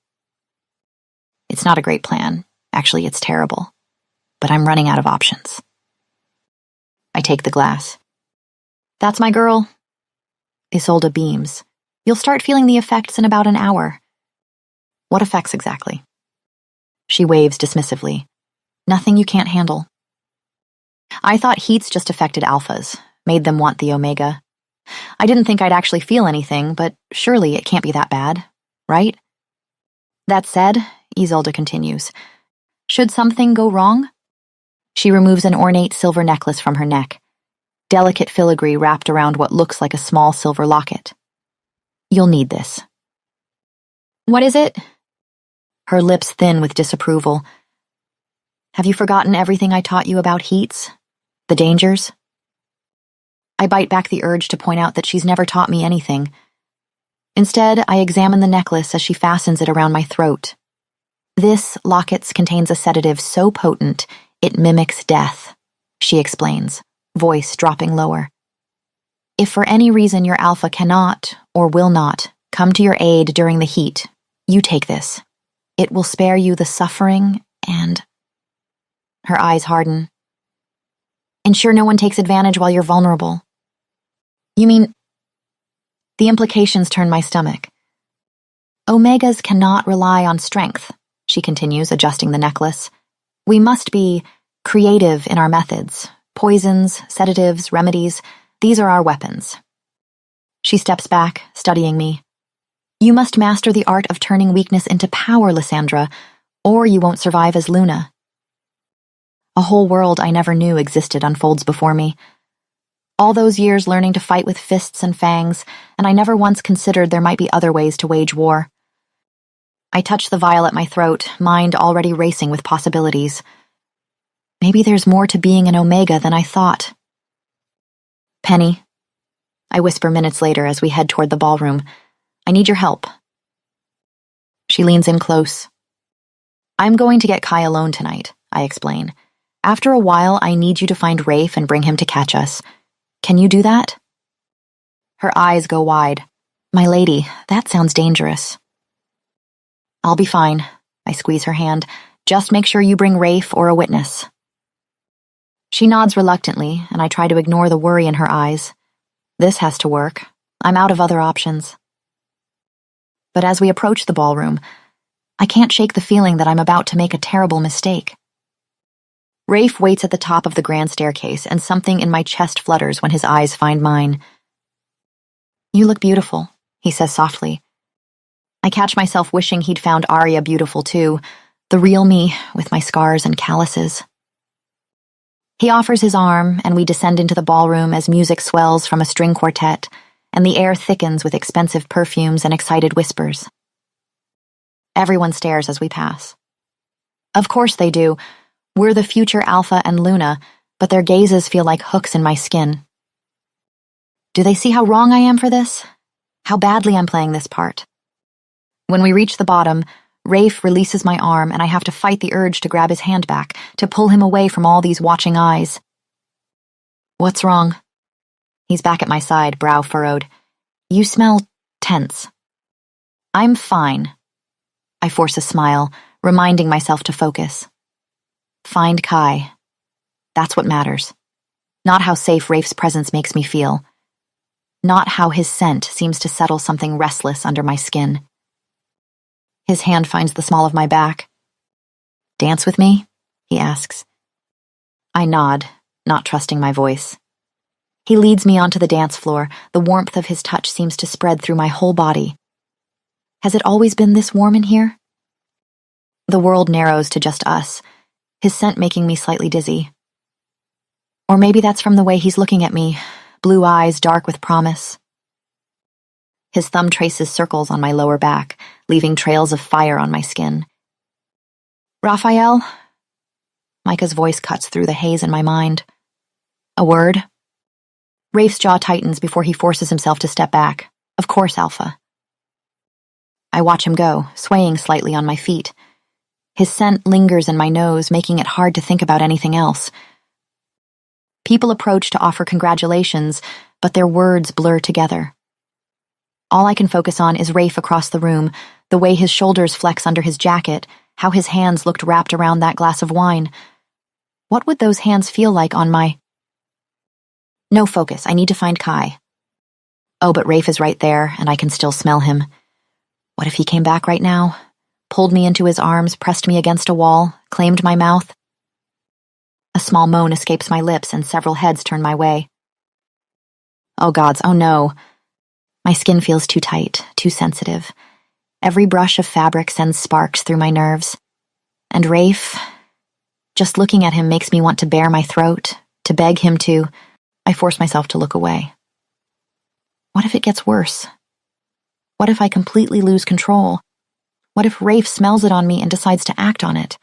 It's not a great plan. Actually, it's terrible. But I'm running out of options. I take the glass. That's my girl. Isolde beams. You'll start feeling the effects in about an hour. What effects exactly? She waves dismissively. Nothing you can't handle. I thought heats just affected alphas, made them want the omega. I didn't think I'd actually feel anything, but surely it can't be that bad, right? That said, Isolde continues, should something go wrong? She removes an ornate silver necklace from her neck, delicate filigree wrapped around what looks like a small silver locket. You'll need this. What is it? Her lips thin with disapproval. Have you forgotten everything I taught you about heats? The dangers? I bite back the urge to point out that she's never taught me anything. Instead, I examine the necklace as she fastens it around my throat. This locket contains a sedative so potent it mimics death, she explains, voice dropping lower. If for any reason your alpha cannot, or will not, come to your aid during the heat, you take this. It will spare you the suffering and... Her eyes harden. Ensure no one takes advantage while you're vulnerable. You mean... The implications turn my stomach. Omegas cannot rely on strength, she continues, adjusting the necklace. We must be creative in our methods. Poisons, sedatives, remedies, these are our weapons. She steps back, studying me. You must master the art of turning weakness into power, Lysandra, or you won't survive as Luna. A whole world I never knew existed unfolds before me. All those years learning to fight with fists and fangs, and I never once considered there might be other ways to wage war. I touch the vial at my throat, mind already racing with possibilities. Maybe there's more to being an Omega than I thought. Penny, I whisper minutes later as we head toward the ballroom. I need your help. She leans in close. I'm going to get Kai alone tonight, I explain. After a while, I need you to find Rafe and bring him to catch us. Can you do that? Her eyes go wide. My lady, that sounds dangerous. I'll be fine. I squeeze her hand. Just make sure you bring Rafe or a witness. She nods reluctantly, and I try to ignore the worry in her eyes. This has to work. I'm out of other options. But as we approach the ballroom, I can't shake the feeling that I'm about to make a terrible mistake. Rafe waits at the top of the grand staircase, and something in my chest flutters when his eyes find mine. You look beautiful, he says softly. I catch myself wishing he'd found Arya beautiful too, the real me with my scars and calluses. He offers his arm, and we descend into the ballroom as music swells from a string quartet, and the air thickens with expensive perfumes and excited whispers. Everyone stares as we pass. Of course they do. We're the future Alpha and Luna, but their gazes feel like hooks in my skin. Do they see how wrong I am for this? How badly I'm playing this part? When we reach the bottom, Rafe releases my arm, and I have to fight the urge to grab his hand back, to pull him away from all these watching eyes. What's wrong? He's back at my side, brow furrowed. You smell tense. I'm fine. I force a smile, reminding myself to focus. Find Kai. That's what matters. Not how safe Rafe's presence makes me feel. Not how his scent seems to settle something restless under my skin. His hand finds the small of my back. Dance with me? He asks. I nod, not trusting my voice. He leads me onto the dance floor. The warmth of his touch seems to spread through my whole body. Has it always been this warm in here? The world narrows to just us, his scent making me slightly dizzy. Or maybe that's from the way he's looking at me, blue eyes dark with promise. His thumb traces circles on my lower back, leaving trails of fire on my skin. Raphael? Micah's voice cuts through the haze in my mind. A word? Rafe's jaw tightens before he forces himself to step back. Of course, Alpha. I watch him go, swaying slightly on my feet. His scent lingers in my nose, making it hard to think about anything else. People approach to offer congratulations, but their words blur together. All I can focus on is Rafe across the room, the way his shoulders flex under his jacket, how his hands looked wrapped around that glass of wine. What would those hands feel like on my... No focus, I need to find Kai. Oh, but Rafe is right there, and I can still smell him. What if he came back right now? Pulled me into his arms, pressed me against a wall, claimed my mouth? A small moan escapes my lips, and several heads turn my way. Oh gods, oh no. My skin feels too tight, too sensitive. Every brush of fabric sends sparks through my nerves. And Rafe... Just looking at him makes me want to bare my throat, to beg him to... I force myself to look away. What if it gets worse? What if I completely lose control? What if Rafe smells it on me and decides to act on it?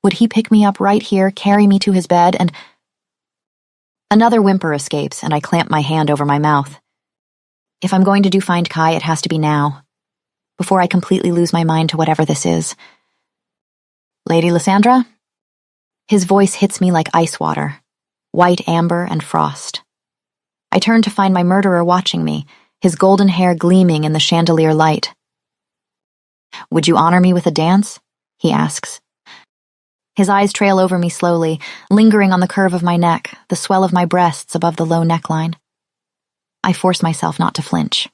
Would he pick me up right here, carry me to his bed, and... Another whimper escapes, and I clamp my hand over my mouth. If I'm going to do Find Kai, it has to be now, before I completely lose my mind to whatever this is. Lady Lysandra? His voice hits me like ice water, white amber and frost. I turn to find my murderer watching me, his golden hair gleaming in the chandelier light. Would you honor me with a dance? He asks. His eyes trail over me slowly, lingering on the curve of my neck, the swell of my breasts above the low neckline. I force myself not to flinch.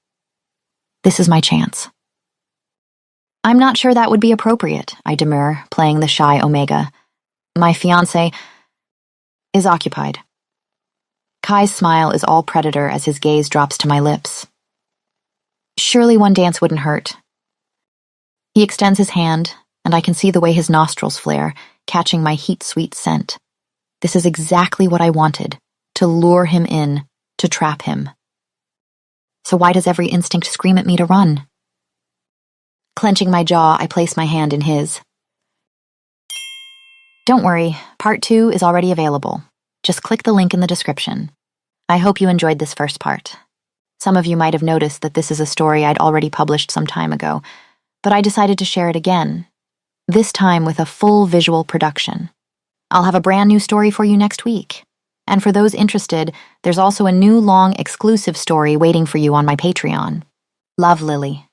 This is my chance. I'm not sure that would be appropriate, I demur, playing the shy Omega. My fiancé is occupied. Kai's smile is all predator as his gaze drops to my lips. Surely one dance wouldn't hurt. He extends his hand, and I can see the way his nostrils flare, catching my heat-sweet scent. This is exactly what I wanted, to lure him in, to trap him. So why does every instinct scream at me to run? Clenching my jaw, I place my hand in his. Don't worry, part 2 is already available. Just click the link in the description. I hope you enjoyed this first part. Some of you might have noticed that this is a story I'd already published some time ago, but I decided to share it again, this time with a full visual production. I'll have a brand new story for you next week. And for those interested, there's also a new long exclusive story waiting for you on my Patreon. Love, Lily.